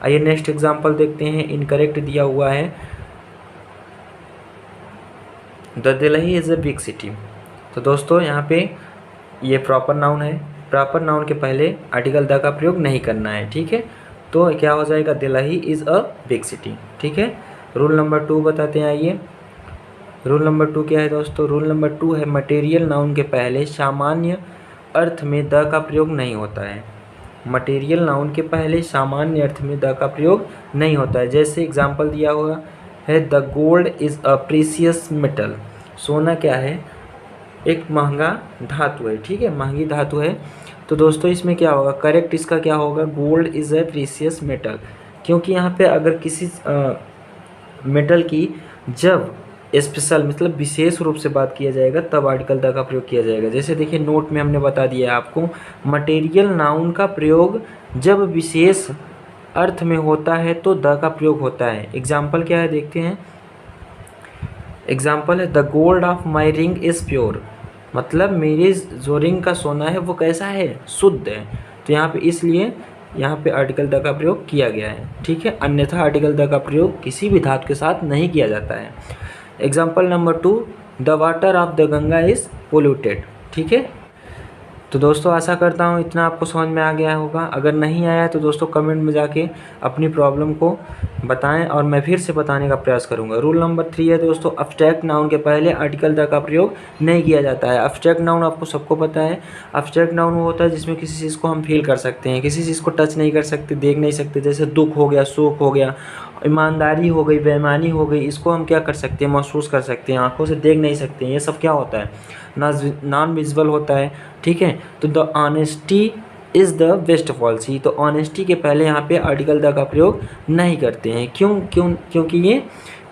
आइए नेक्स्ट एग्जाम्पल देखते हैं। इनकरेक्ट दिया हुआ है the Delhi is a big city, तो दोस्तों यहाँ पे ये प्रॉपर नाउन है, प्रॉपर नाउन के पहले आर्टिकल द का प्रयोग नहीं करना है। ठीक है, तो क्या हो जाएगा, Delhi is a big city. ठीक है, रूल नंबर 2 बताते हैं। आइए रूल नंबर 2 क्या है दोस्तों, रूल नंबर 2 है मटेरियल नाउन के पहले सामान्य अर्थ में द का प्रयोग नहीं होता है। मटेरियल नाउन के पहले सामान्य अर्थ में द का प्रयोग नहीं होता है। जैसे एग्जाम्पल दिया हुआ है the gold is a precious metal, सोना क्या है, एक महंगा धातु है। ठीक है, महंगी धातु है, तो दोस्तों इसमें क्या होगा, करेक्ट इसका क्या होगा, gold is a precious metal, क्योंकि यहाँ पे अगर किसी मेटल की जब स्पेशल मतलब विशेष रूप से बात किया जाएगा तब आर्टिकल द का प्रयोग किया जाएगा। जैसे देखिए नोट में हमने बता दिया है आपको, मटेरियल नाउन का प्रयोग जब विशेष अर्थ में होता है तो द का प्रयोग होता है। एग्जाम्पल क्या है देखते हैं। एग्जाम्पल है the gold of my ring is pure, मतलब मेरे जो रिंग का सोना है वो कैसा है, शुद्ध है। तो यहाँ पे इसलिए यहाँ पे आर्टिकल द का प्रयोग किया गया है। ठीक है, अन्यथा आर्टिकल द का प्रयोग किसी भी धातु के साथ नहीं किया जाता है। Example number 2 the water of the Ganga is polluted. ठीक है, तो दोस्तों आशा करता हूँ इतना आपको समझ में आ गया होगा। अगर नहीं आया तो दोस्तों कमेंट में जाके अपनी प्रॉब्लम को बताएं और मैं फिर से बताने का प्रयास करूँगा। रूल नंबर 3 है दोस्तों, अब्स्ट्रैक्ट नाउन के पहले आर्टिकल द का प्रयोग नहीं किया जाता है। अब्स्ट्रैक्ट नाउन आपको सबको पता है। अब्स्ट्रैक्ट नाउन वो होता है जिसमें किसी चीज़ को हम फील कर सकते हैं, किसी चीज़ को टच नहीं कर सकते, देख नहीं सकते। जैसे दुख हो गया, सुख हो गया, ईमानदारी हो गई, बेईमानी हो गई, इसको हम क्या कर सकते हैं, महसूस कर सकते हैं, आंखों से देख नहीं सकते हैं। ये सब क्या होता है, नॉन विजुअल होता है। ठीक है, तो the honesty is the best policy. तो ऑनेस्टी के पहले यहाँ पे आर्टिकल द का प्रयोग नहीं करते हैं। क्योंकि ये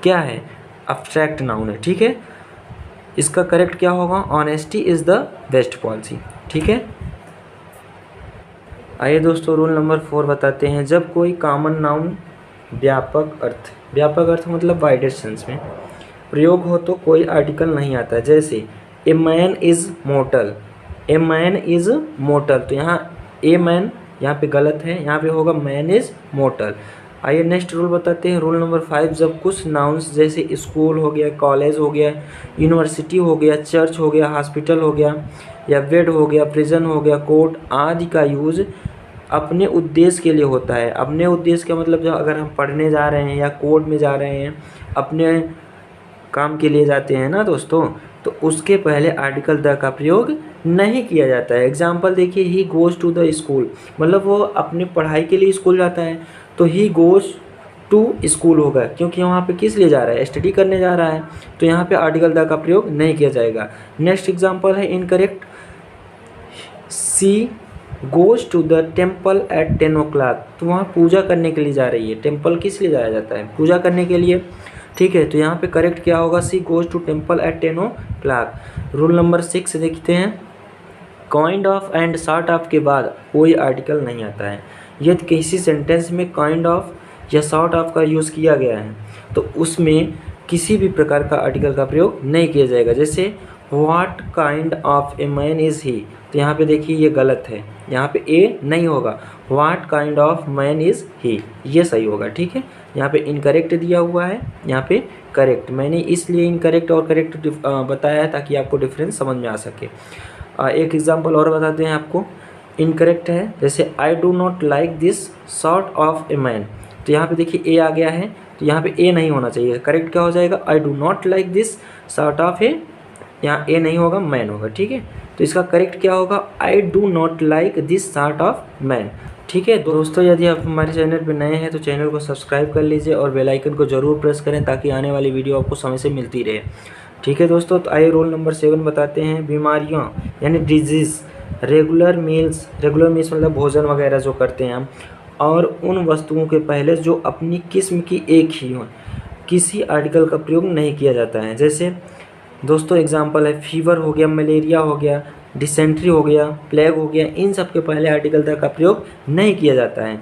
क्या है, अब्स्ट्रैक्ट नाउन है। ठीक है, इसका करेक्ट क्या होगा, honesty is the best policy. ठीक है, आइए दोस्तों रूल नंबर 4 बताते हैं। जब कोई कॉमन नाउन व्यापक अर्थ मतलब वाइडर सेंस में प्रयोग हो तो कोई आर्टिकल नहीं आता। जैसे ए man is mortar, A man is mortar, तो यहाँ ए मैन यहाँ पे गलत है, यहाँ पे होगा मैन इज़ मोर्टल। आइए नेक्स्ट रूल बताते हैं। रूल नंबर 5, जब कुछ नाउन्स जैसे स्कूल हो गया, कॉलेज हो गया, यूनिवर्सिटी हो गया, चर्च हो गया, हॉस्पिटल हो गया, या बेड हो गया, प्रिजन हो गया, कोर्ट आदि का यूज़ अपने उद्देश्य के लिए होता है। अपने उद्देश्य का मतलब, जब अगर हम पढ़ने जा रहे हैं या कोर्ट में जा रहे हैं, अपने काम के लिए जाते हैं ना दोस्तों, तो उसके पहले आर्टिकल द का प्रयोग नहीं किया जाता है। एग्जाम्पल देखिए, he goes to the school, मतलब वो अपने पढ़ाई के लिए स्कूल जाता है, तो ही गोज़ टू स्कूल होगा, क्योंकि वहाँ पे किस लिए जा रहा है, स्टडी करने जा रहा है, तो यहाँ पे आर्टिकल द का प्रयोग नहीं किया जाएगा। नेक्स्ट एग्जाम्पल है incorrect, she goes to the temple at 10 o'clock, तो वहाँ पूजा करने के लिए जा रही है। टेम्पल किस लिए जाया जाता है, पूजा करने के लिए। ठीक है, तो यहाँ पे करेक्ट क्या होगा, she goes to temple at 10 o'clock। Rule number 6 देखते हैं। Kind of and sort of के बाद कोई आर्टिकल नहीं आता है। यदि किसी सेंटेंस में काइंड ऑफ या सॉर्ट ऑफ का यूज़ किया गया है तो उसमें किसी भी प्रकार का आर्टिकल का प्रयोग नहीं किया जाएगा। जैसे what kind of a man is he, तो यहाँ पे देखिए ये गलत है, यहाँ पे ए नहीं होगा, what kind of man is he, ये सही होगा। ठीक है, यहाँ पे इनकरेक्ट दिया हुआ है, यहाँ पे करेक्ट। मैंने इसलिए इनकरेक्ट और करेक्ट बताया है ताकि आपको डिफरेंस समझ में आ सके। एक एग्जांपल और बताते हैं आपको। इनकरेक्ट है, जैसे आई do not like this sort of a man, तो यहाँ पे देखिए ए आ गया है, तो यहाँ पे ए नहीं होना चाहिए। करेक्ट क्या हो जाएगा, I do not like this sort of a, यहाँ ए नहीं होगा, मैन होगा। ठीक है, तो इसका करेक्ट क्या होगा, आई do not like this sort of man. ठीक है दोस्तों, यदि आप हमारे चैनल पर नए हैं तो चैनल को सब्सक्राइब कर लीजिए और बेल आइकन को ज़रूर प्रेस करें ताकि आने वाली वीडियो आपको समय से मिलती रहे। ठीक है दोस्तों, तो आइए रूल नंबर 7 बताते हैं। बीमारियां यानी डिजीज़, रेगुलर मील्स मतलब भोजन वगैरह जो करते हैं हम, और उन वस्तुओं के पहले जो अपनी किस्म की एक ही हो, किसी आर्टिकल का प्रयोग नहीं किया जाता है। जैसे दोस्तों एग्जांपल है, फीवर हो गया, मलेरिया हो गया, डिसेंट्री हो गया, प्लेग हो गया, इन सब के पहले आर्टिकल द का प्रयोग नहीं किया जाता है।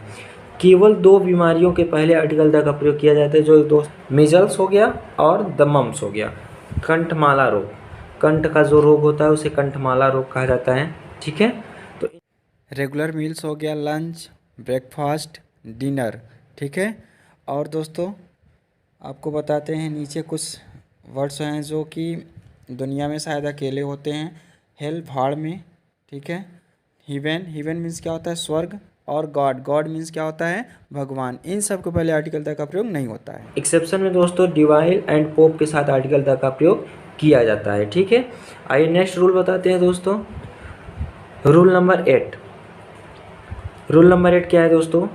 केवल 2 बीमारियों के पहले आर्टिकल द का प्रयोग किया जाता है, जो दोस्त मीजल्स हो गया और द मम्स हो गया। कंठमाला रोग, कंठ का जो रोग होता है उसे कंठमाला रोग कहा जाता है। ठीक है, तो रेगुलर मील्स हो गया, लंच, ब्रेकफास्ट, डिनर। ठीक है, और दोस्तों आपको बताते हैं, नीचे कुछ वर्ड्स हैं जो कि दुनिया में शायद अकेले होते हैं। हेल भाड़ में, ठीक है, हिवन मीन्स क्या होता है, स्वर्ग, और गॉड मीन्स क्या होता है, भगवान। इन सब के पहले आर्टिकल द का प्रयोग नहीं होता है। एक्सेप्शन में दोस्तों डिवाइन एंड पोप के साथ आर्टिकल द का प्रयोग किया जाता है। ठीक है, आइए नेक्स्ट रूल बताते हैं दोस्तों। रूल नंबर 8 क्या है दोस्तों,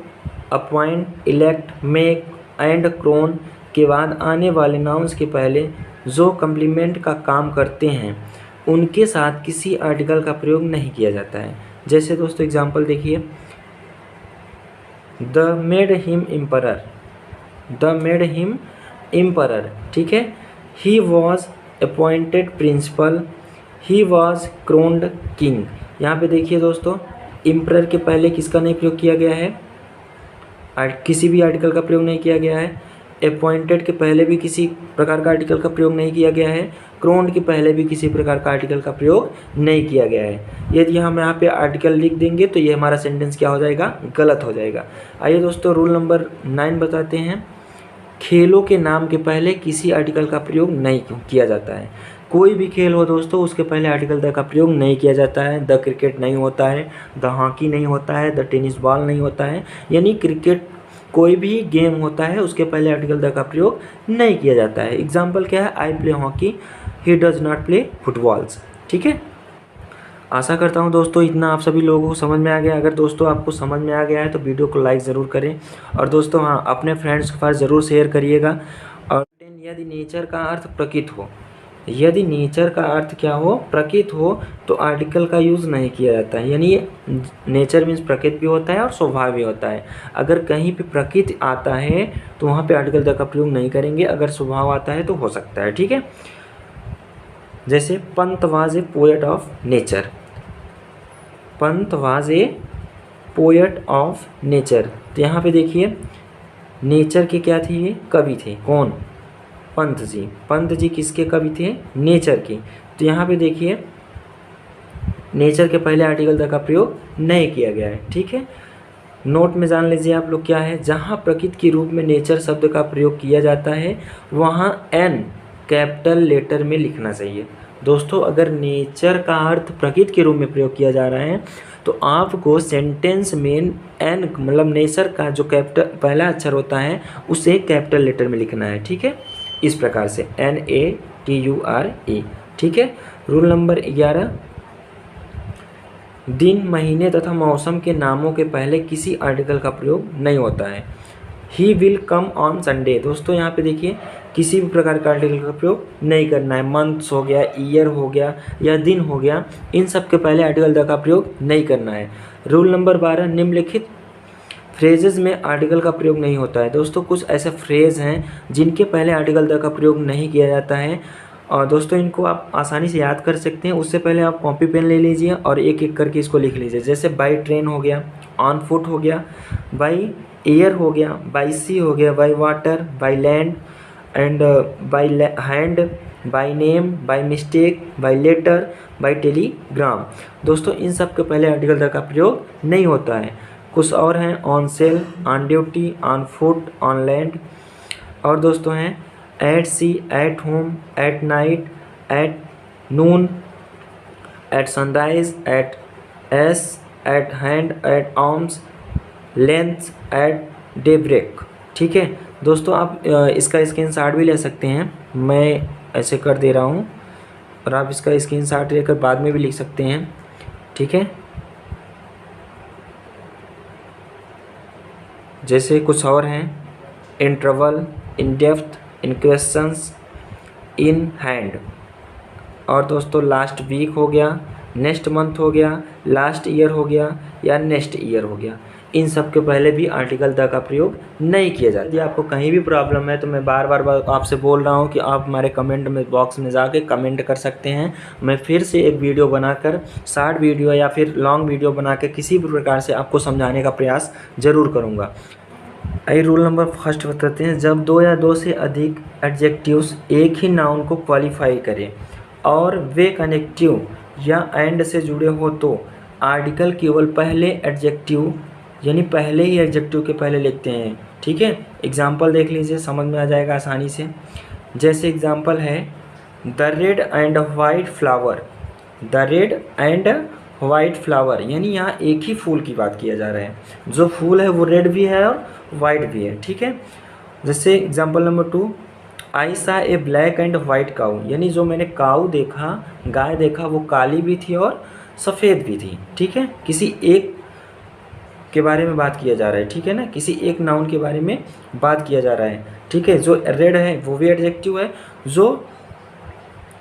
appoint, elect, make and crown के बाद आने वाले नाउन्स के पहले जो कम्प्लीमेंट का काम करते हैं उनके साथ किसी आर्टिकल का प्रयोग नहीं किया जाता है। जैसे दोस्तों एग्जांपल देखिए, द मेड हिम एम्परर, ठीक है, he was appointed principal, he was crowned king. यहाँ पे देखिए दोस्तों, एम्परर के पहले किसका नहीं प्रयोग किया गया है, किसी भी आर्टिकल का प्रयोग नहीं किया गया है। अपॉइंटेड के पहले भी किसी प्रकार का आर्टिकल का प्रयोग नहीं किया गया है। क्रोन्ड के पहले भी किसी प्रकार का आर्टिकल का प्रयोग नहीं किया गया है। यदि हम यहाँ पे आर्टिकल लिख देंगे तो ये हमारा सेंटेंस क्या हो जाएगा, गलत हो जाएगा। आइए दोस्तों रूल नंबर 9 बताते हैं। खेलों के नाम के पहले किसी आर्टिकल का प्रयोग नहीं किया जाता है। कोई भी खेल हो दोस्तों, उसके पहले आर्टिकल द का प्रयोग नहीं किया जाता है। द क्रिकेट नहीं होता है, द हॉकी नहीं होता है, द टेनिस बॉल नहीं होता है। यानी क्रिकेट कोई भी गेम होता है उसके पहले आर्टिकल द का प्रयोग नहीं किया जाता है। एग्जाम्पल क्या है, I play hockey, he does not play footballs. ठीक है, आशा करता हूँ दोस्तों इतना आप सभी लोगों को समझ में आ गया। अगर दोस्तों आपको समझ में आ गया है तो वीडियो को लाइक ज़रूर करें, और दोस्तों हाँ, अपने फ्रेंड्स के पास ज़रूर शेयर करिएगा। और यदि नेचर का अर्थ प्रकृति हो, यदि नेचर का अर्थ क्या हो, प्रकृति हो, तो आर्टिकल का यूज़ नहीं किया जाता है। यानी नेचर मीन्स प्रकृति भी होता है और स्वभाव भी होता है। अगर कहीं पे प्रकृति आता है तो वहाँ पे आर्टिकल द का प्रयोग नहीं करेंगे, अगर स्वभाव आता है तो हो सकता है। ठीक है, जैसे Pant was a poet of nature, Pant was a poet of nature. तो यहाँ पे देखिए नेचर के क्या थे, ये कवि थे। कौन? पंत जी। पंत जी किसके कवि थे? नेचर के। तो यहाँ पे देखिए नेचर के पहले आर्टिकल द का प्रयोग नहीं किया गया है। ठीक है, नोट में जान लीजिए आप लोग क्या है, जहाँ प्रकृति के रूप में नेचर शब्द का प्रयोग किया जाता है वहाँ एन कैपिटल लेटर में लिखना चाहिए। दोस्तों अगर नेचर का अर्थ प्रकृति के रूप में प्रयोग किया जा रहा है तो आपको सेंटेंस में एन मतलब नेचर का जो कैपिटल पहला अक्षर होता है उसे कैपिटल लेटर में लिखना है। ठीक है, इस प्रकार से NATURE। ठीक है, रूल नंबर 11, दिन, महीने तथा मौसम के नामों के पहले किसी आर्टिकल का प्रयोग नहीं होता है। He will come on Sunday. दोस्तों यहाँ पे देखिए किसी भी प्रकार का आर्टिकल का प्रयोग नहीं करना है। मंथ्स हो गया, ईयर हो गया या दिन हो गया, इन सब के पहले आर्टिकल द का प्रयोग नहीं करना है। रूल नंबर 12, निम्नलिखित फ्रेजेस में आर्टिकल का प्रयोग नहीं होता है। दोस्तों कुछ ऐसे फ्रेज हैं जिनके पहले आर्टिकल द का प्रयोग नहीं किया जाता है, और दोस्तों इनको आप आसानी से याद कर सकते हैं। उससे पहले आप कॉपी पेन ले लीजिए और एक एक करके इसको लिख लीजिए। जैसे बाई ट्रेन हो गया, ऑन फुट हो गया, बाई एयर हो गया, बाई सी हो गया, by water, by land and by hand, by name, by mistake, by letter, by telegram. दोस्तों इन सब के पहले आर्टिकल द का प्रयोग नहीं होता है। कुछ और हैं, on sale, on duty, on foot, on land. और दोस्तों हैं at sea, at home, at night, at noon, at sunrise, at ease, at hand, at arm's, length, at day break. ठीक है दोस्तों, आप इसका स्क्रीनशॉट भी ले सकते हैं, मैं ऐसे कर दे रहा हूँ, और आप इसका स्क्रीनशॉट लेकर बाद में भी लिख सकते हैं। ठीक है, जैसे कुछ और हैं, interval, in depth, in questions, in hand. और दोस्तों लास्ट वीक हो गया, नेक्स्ट मंथ हो गया, लास्ट ईयर हो गया या नेक्स्ट ईयर हो गया, इन सब के पहले भी आर्टिकल द का प्रयोग नहीं किया जाता। यदि आपको कहीं भी प्रॉब्लम है तो मैं बार बार आपसे बोल रहा हूँ कि आप हमारे कमेंट में बॉक्स में जाके कमेंट कर सकते हैं। मैं फिर से एक वीडियो बनाकर, शॉर्ट वीडियो या फिर लॉन्ग वीडियो बना के किसी भी प्रकार से आपको समझाने का प्रयास ज़रूर करूँगा। आइए रूल नंबर फर्स्ट बताते हैं, जब दो या दो से अधिक एडजेक्टिव्स एक ही नाउन को क्वालिफाई करें और वे कनेक्टिव या एंड से जुड़े हो तो आर्टिकल केवल पहले एडजेक्टिव यानी पहले ही एडजेक्टिव के पहले लिखते हैं। ठीक है, एग्जाम्पल देख लीजिए, समझ में आ जाएगा आसानी से। जैसे एग्जाम्पल है the red and white flower, the red and white flower, यानी यहाँ एक ही फूल की बात किया जा रहा है। जो फूल है वो रेड भी है और वाइट भी है। ठीक है, जैसे एग्जाम्पल नंबर 2, आई सा ए ब्लैक एंड वाइट काऊ, यानी जो मैंने काऊ देखा, गाय देखा, वो काली भी थी और सफ़ेद भी थी। ठीक है, किसी एक के बारे में बात किया जा रहा है। ठीक है ना, किसी एक नाउन के बारे में बात किया जा रहा है। ठीक है, जो रेड है वो भी एडजेक्टिव है, जो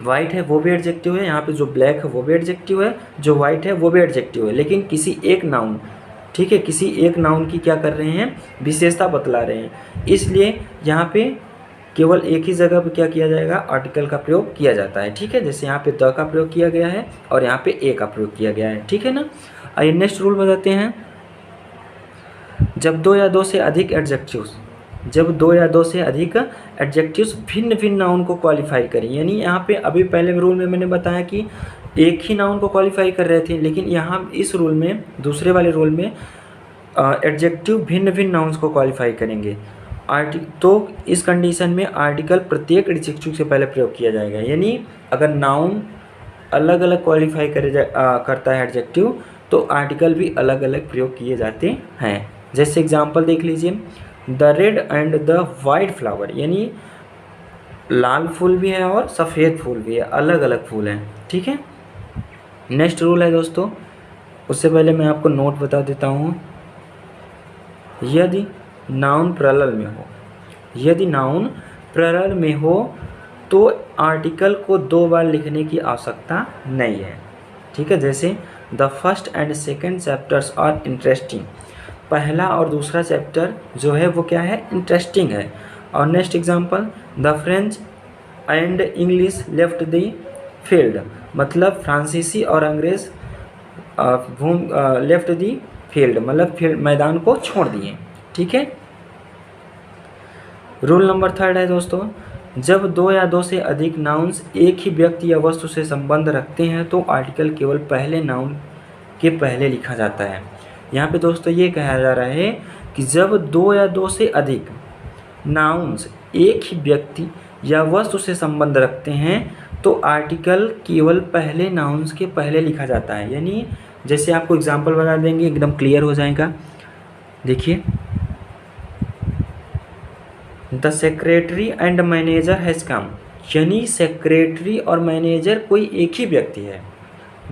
वाइट है वो भी एडजेक्टिव है, यहाँ पे जो ब्लैक है वो भी एडजेक्टिव है, जो वाइट है वो भी एडजेक्टिव है, लेकिन किसी एक नाउन, ठीक है, किसी एक नाउन की क्या कर रहे हैं, विशेषता बतला रहे हैं। इसलिए यहाँ पे केवल एक ही जगह पे क्या किया जाएगा, आर्टिकल का प्रयोग किया जाता है। ठीक है, जैसे यहाँ पे द का प्रयोग किया गया है और यहाँ पे ए का प्रयोग किया गया है। ठीक है ना, आइए नेक्स्ट रूल बताते हैं, जब दो या दो से अधिक एडजेक्टिव्स, जब दो या दो से अधिक एडजेक्टिव्स भिन्न भिन्न नाउन को क्वालिफाई करें, यानी यहाँ पे अभी पहले रूल में मैंने बताया कि एक ही नाउन को क्वालिफाई कर रहे थे, लेकिन यहाँ इस रूल में, दूसरे वाले रूल में एडजेक्टिव भिन्न भिन्न नाउन्स को क्वालिफाई करेंगे। तो इस कंडीशन में आर्टिकल प्रत्येक एडजेक्टिव से पहले प्रयोग किया जाएगा। यानी अगर नाउन अलग अलग क्वालिफाई करता है एडजेक्टिव, तो आर्टिकल भी अलग अलग प्रयोग किए जाते हैं। जैसे एग्जांपल देख लीजिए, the red and the white flower, यानी लाल फूल भी है और सफ़ेद फूल भी है, अलग अलग फूल हैं। ठीक है, नेक्स्ट रूल है दोस्तों, उससे पहले मैं आपको नोट बता देता हूँ। यदि नाउन प्लरल में हो, यदि नाउन प्लरल में हो तो आर्टिकल को 2 बार लिखने की आवश्यकता नहीं है। ठीक है, जैसे the first and second chapters are interesting, पहला और दूसरा चैप्टर जो है वो क्या है, इंटरेस्टिंग है। और next example, the French and English left the field, मतलब फ्रांसीसी और अंग्रेज लेफ्ट द फील्ड, मतलब फील्ड मैदान को छोड़ दिए। ठीक है, रूल नंबर 3 है दोस्तों, जब 2 या 2 से अधिक नाउन्स एक ही व्यक्ति या वस्तु से संबंध रखते हैं तो आर्टिकल केवल पहले नाउन के पहले लिखा जाता है। यहाँ पे दोस्तों ये कहा जा रहा है कि जब 2 या 2 से अधिक नाउन्स एक ही व्यक्ति या वस्तु से संबंध रखते हैं तो आर्टिकल केवल पहले नाउन्स के पहले लिखा जाता है। यानी जैसे आपको एग्जांपल बता देंगे, एकदम क्लियर हो जाएगा। देखिए, the secretary and manager has come, यानी सेक्रेटरी और मैनेजर कोई एक ही व्यक्ति है।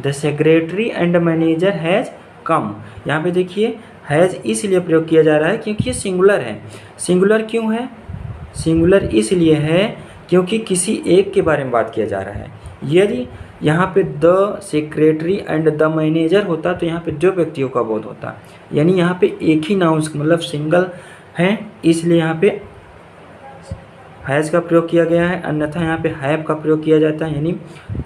The secretary and manager has come, यहाँ पे देखिए हैज़ इसलिए प्रयोग किया जा रहा है क्योंकि ये सिंगुलर है। सिंगुलर क्यों है? सिंगुलर इसलिए है क्योंकि किसी एक के बारे में बात किया जा रहा है। यदि यहाँ पे the secretary and the manager होता तो यहाँ पे 2 व्यक्तियों का बोध होता, यानी यहाँ पे एक ही नाउन मतलब सिंगल है, इसलिए यहाँ पे हैज़ का प्रयोग किया गया है। अन्यथा यहाँ पे हैव का प्रयोग किया जाता है, यानी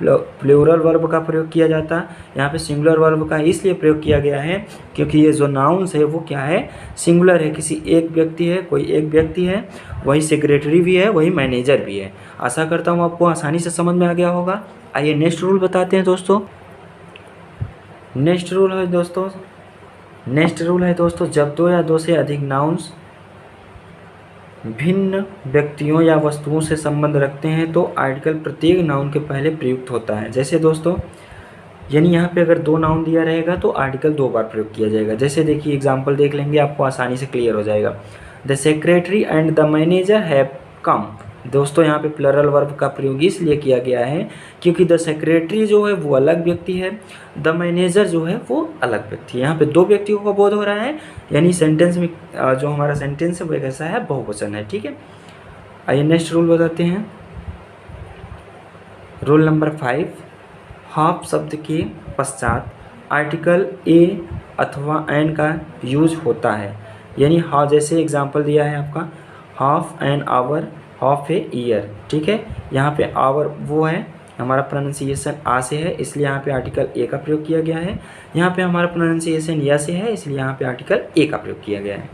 प्लूरल वर्ब का प्रयोग किया जाता है। यहाँ पे सिंगुलर वर्ब का इसलिए प्रयोग किया गया है क्योंकि ये जो नाउन्स है वो क्या है, सिंगुलर है, किसी एक व्यक्ति है, कोई एक व्यक्ति है, वही सेक्रेटरी भी है, वही मैनेजर भी है। आशा करता हूँ आपको आसानी से समझ में आ गया होगा। आइए नेक्स्ट रूल बताते हैं दोस्तों। नेक्स्ट रूल है दोस्तों, जब 2 या 2 से अधिक नाउन्स भिन्न व्यक्तियों या वस्तुओं से संबंध रखते हैं तो आर्टिकल प्रत्येक नाउन के पहले प्रयुक्त होता है। जैसे दोस्तों, यानी यहाँ पे अगर 2 नाउन दिया रहेगा तो आर्टिकल 2 बार प्रयोग किया जाएगा। जैसे देखिए एग्जांपल देख लेंगे, आपको आसानी से क्लियर हो जाएगा। The secretary and the manager have come, दोस्तों यहाँ पे प्लरल वर्ब का प्रयोग इसलिए किया गया है क्योंकि द सेक्रेटरी जो है वो अलग व्यक्ति है, द मैनेजर जो है वो अलग व्यक्ति है। यहाँ पे 2 व्यक्तियों का बोध हो रहा है, यानी सेंटेंस में जो हमारा सेंटेंस है वो कैसा है, बहुवचन है। ठीक है, आइए नेक्स्ट रूल बताते हैं। रूल नंबर 5, हाफ शब्द के पश्चात आर्टिकल ए अथवा एन का यूज होता है। यानी हाँ, जैसे एग्जाम्पल दिया है आपका, half an hour, half a year. ठीक है, यहाँ पे आवर वो है, हमारा प्रोनाउंसिएशन आ से है, इसलिए यहाँ पे आर्टिकल ए का प्रयोग किया गया है। यहाँ पे हमारा प्रोनाउंसिएशन या से है, इसलिए यहाँ पे आर्टिकल ए का प्रयोग किया गया है।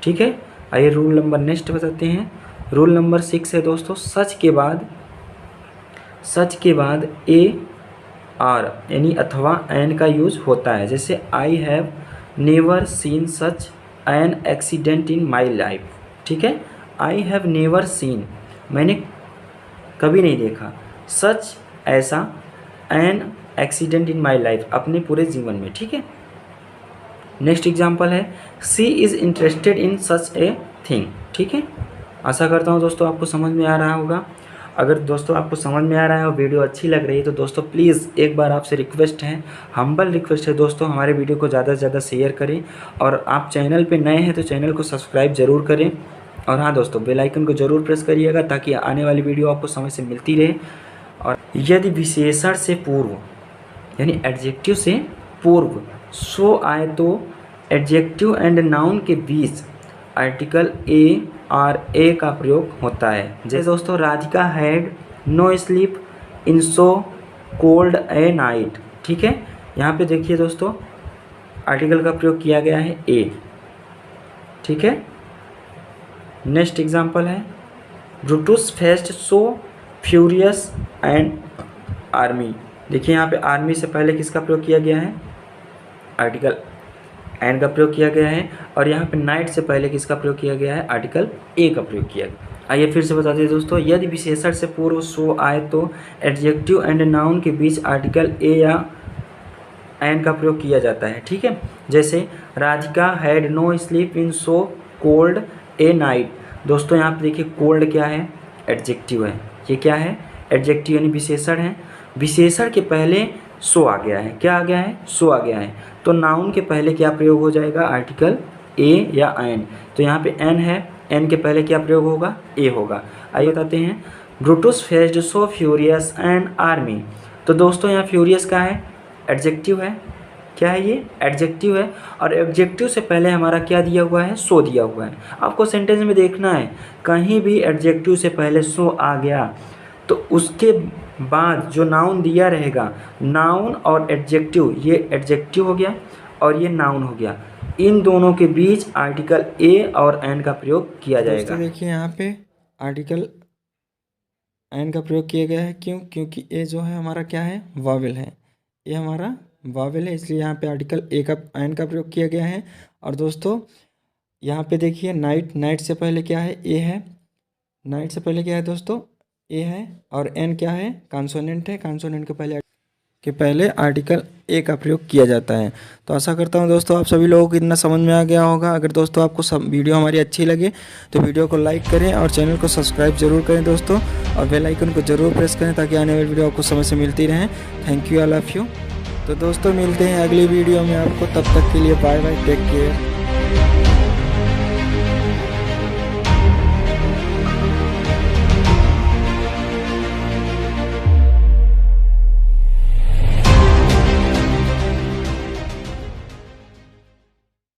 ठीक है, आइए रूल नंबर नेक्स्ट बताते हैं। रूल नंबर 6 है दोस्तों, सच के बाद ए आर यानी अथवा एन का यूज होता है। जैसे I have never seen such an accident in my life. ठीक है, आई हैव नेवर सीन, मैंने कभी नहीं देखा, सच ऐसा, an accident in my life, अपने पूरे जीवन में। ठीक है, नेक्स्ट एग्जाम्पल है, she is interested in such a thing. ठीक है, आशा करता हूँ दोस्तों आपको समझ में आ रहा होगा। अगर दोस्तों आपको समझ में आ रहा है और वीडियो अच्छी लग रही है तो दोस्तों प्लीज़ एक बार आपसे रिक्वेस्ट है, हम्बल रिक्वेस्ट है दोस्तों, हमारे वीडियो को ज़्यादा से ज़्यादा शेयर करें। और आप चैनल पे नए हैं तो चैनल को सब्सक्राइब ज़रूर करें। और हाँ दोस्तों, बेल आइकन को ज़रूर प्रेस करिएगा ताकि आने वाली वीडियो आपको समय से मिलती रहे। और यदि विशेषण से पूर्व यानी एडजेक्टिव से पूर्व सो आए तो एडजेक्टिव एंड नाउन के बीच आर्टिकल ए और ए का प्रयोग होता है। जैसे दोस्तों, Radhika had no sleep in so cold a night. ठीक है, यहाँ पे देखिए दोस्तों आर्टिकल का प्रयोग किया गया है ए। ठीक है, नेक्स्ट एग्जाम्पल है, Brutus fest so furious and army. देखिए यहाँ पे आर्मी से पहले किसका प्रयोग किया गया है, आर्टिकल एंड का प्रयोग किया गया है, और यहाँ पे नाइट से पहले किसका प्रयोग किया गया है, आर्टिकल ए का प्रयोग किया गया। आइए फिर से बता दें दोस्तों, यदि विशेषण से पूर्व सो आए तो एडजेक्टिव एंड नाउन के बीच आर्टिकल ए या एंड का प्रयोग किया जाता है। ठीक है, जैसे Radhika had no sleep in so cold a night. दोस्तों यहाँ पे देखिए कोल्ड क्या है, एडजेक्टिव है, ये क्या है, एडजेक्टिव यानी विशेषण है। विशेषण के पहले सो आ गया है, क्या आ गया है, सो आ गया है, तो नाउन के पहले क्या प्रयोग हो जाएगा, आर्टिकल ए या एन। तो यहाँ पे एन है, एन के पहले क्या प्रयोग होगा, ए होगा। आइए बताते हैं, Brutus faced so furious an army. तो दोस्तों यहाँ फ्यूरियस का है, एडजेक्टिव है, क्या है ये, एडजेक्टिव है, और एडजेक्टिव से पहले हमारा क्या दिया हुआ है, सो दिया हुआ है। आपको सेंटेंस में देखना है, कहीं भी एडजेक्टिव से पहले सो आ गया तो उसके बाद जो नाउन दिया रहेगा, नाउन और एडजेक्टिव, ये एडजेक्टिव हो गया और ये नाउन हो गया, इन दोनों के बीच आर्टिकल ए और एन का प्रयोग किया जाएगा। देखिए यहाँ पे आर्टिकल एन का प्रयोग किया गया है, क्योंकि ए जो है हमारा क्या है, वावेल है, ये हमारा वावेल है, इसलिए यहाँ पे आर्टिकल ए का एन का प्रयोग किया गया है। और दोस्तों यहाँ पे देखिए नाइट, नाइट से पहले क्या है, ए है, नाइट से पहले क्या है दोस्तों, ए है, और एन क्या है, कॉन्सोनेंट है, कॉन्सोनेंट के पहले आर्टिकल ए का प्रयोग किया जाता है। तो आशा करता हूँ दोस्तों आप सभी लोगों को इतना समझ में आ गया होगा। अगर दोस्तों आपको सब वीडियो हमारी अच्छी लगे तो वीडियो को लाइक करें और चैनल को सब्सक्राइब जरूर करें दोस्तों, और बेल आइकन को जरूर प्रेस करें ताकि आने वाली वीडियो आपको समय से मिलती रहें। Thank you, I love you. तो दोस्तों मिलते हैं अगली वीडियो में आपको, तब तक के लिए बाय बाय, टेक केयर।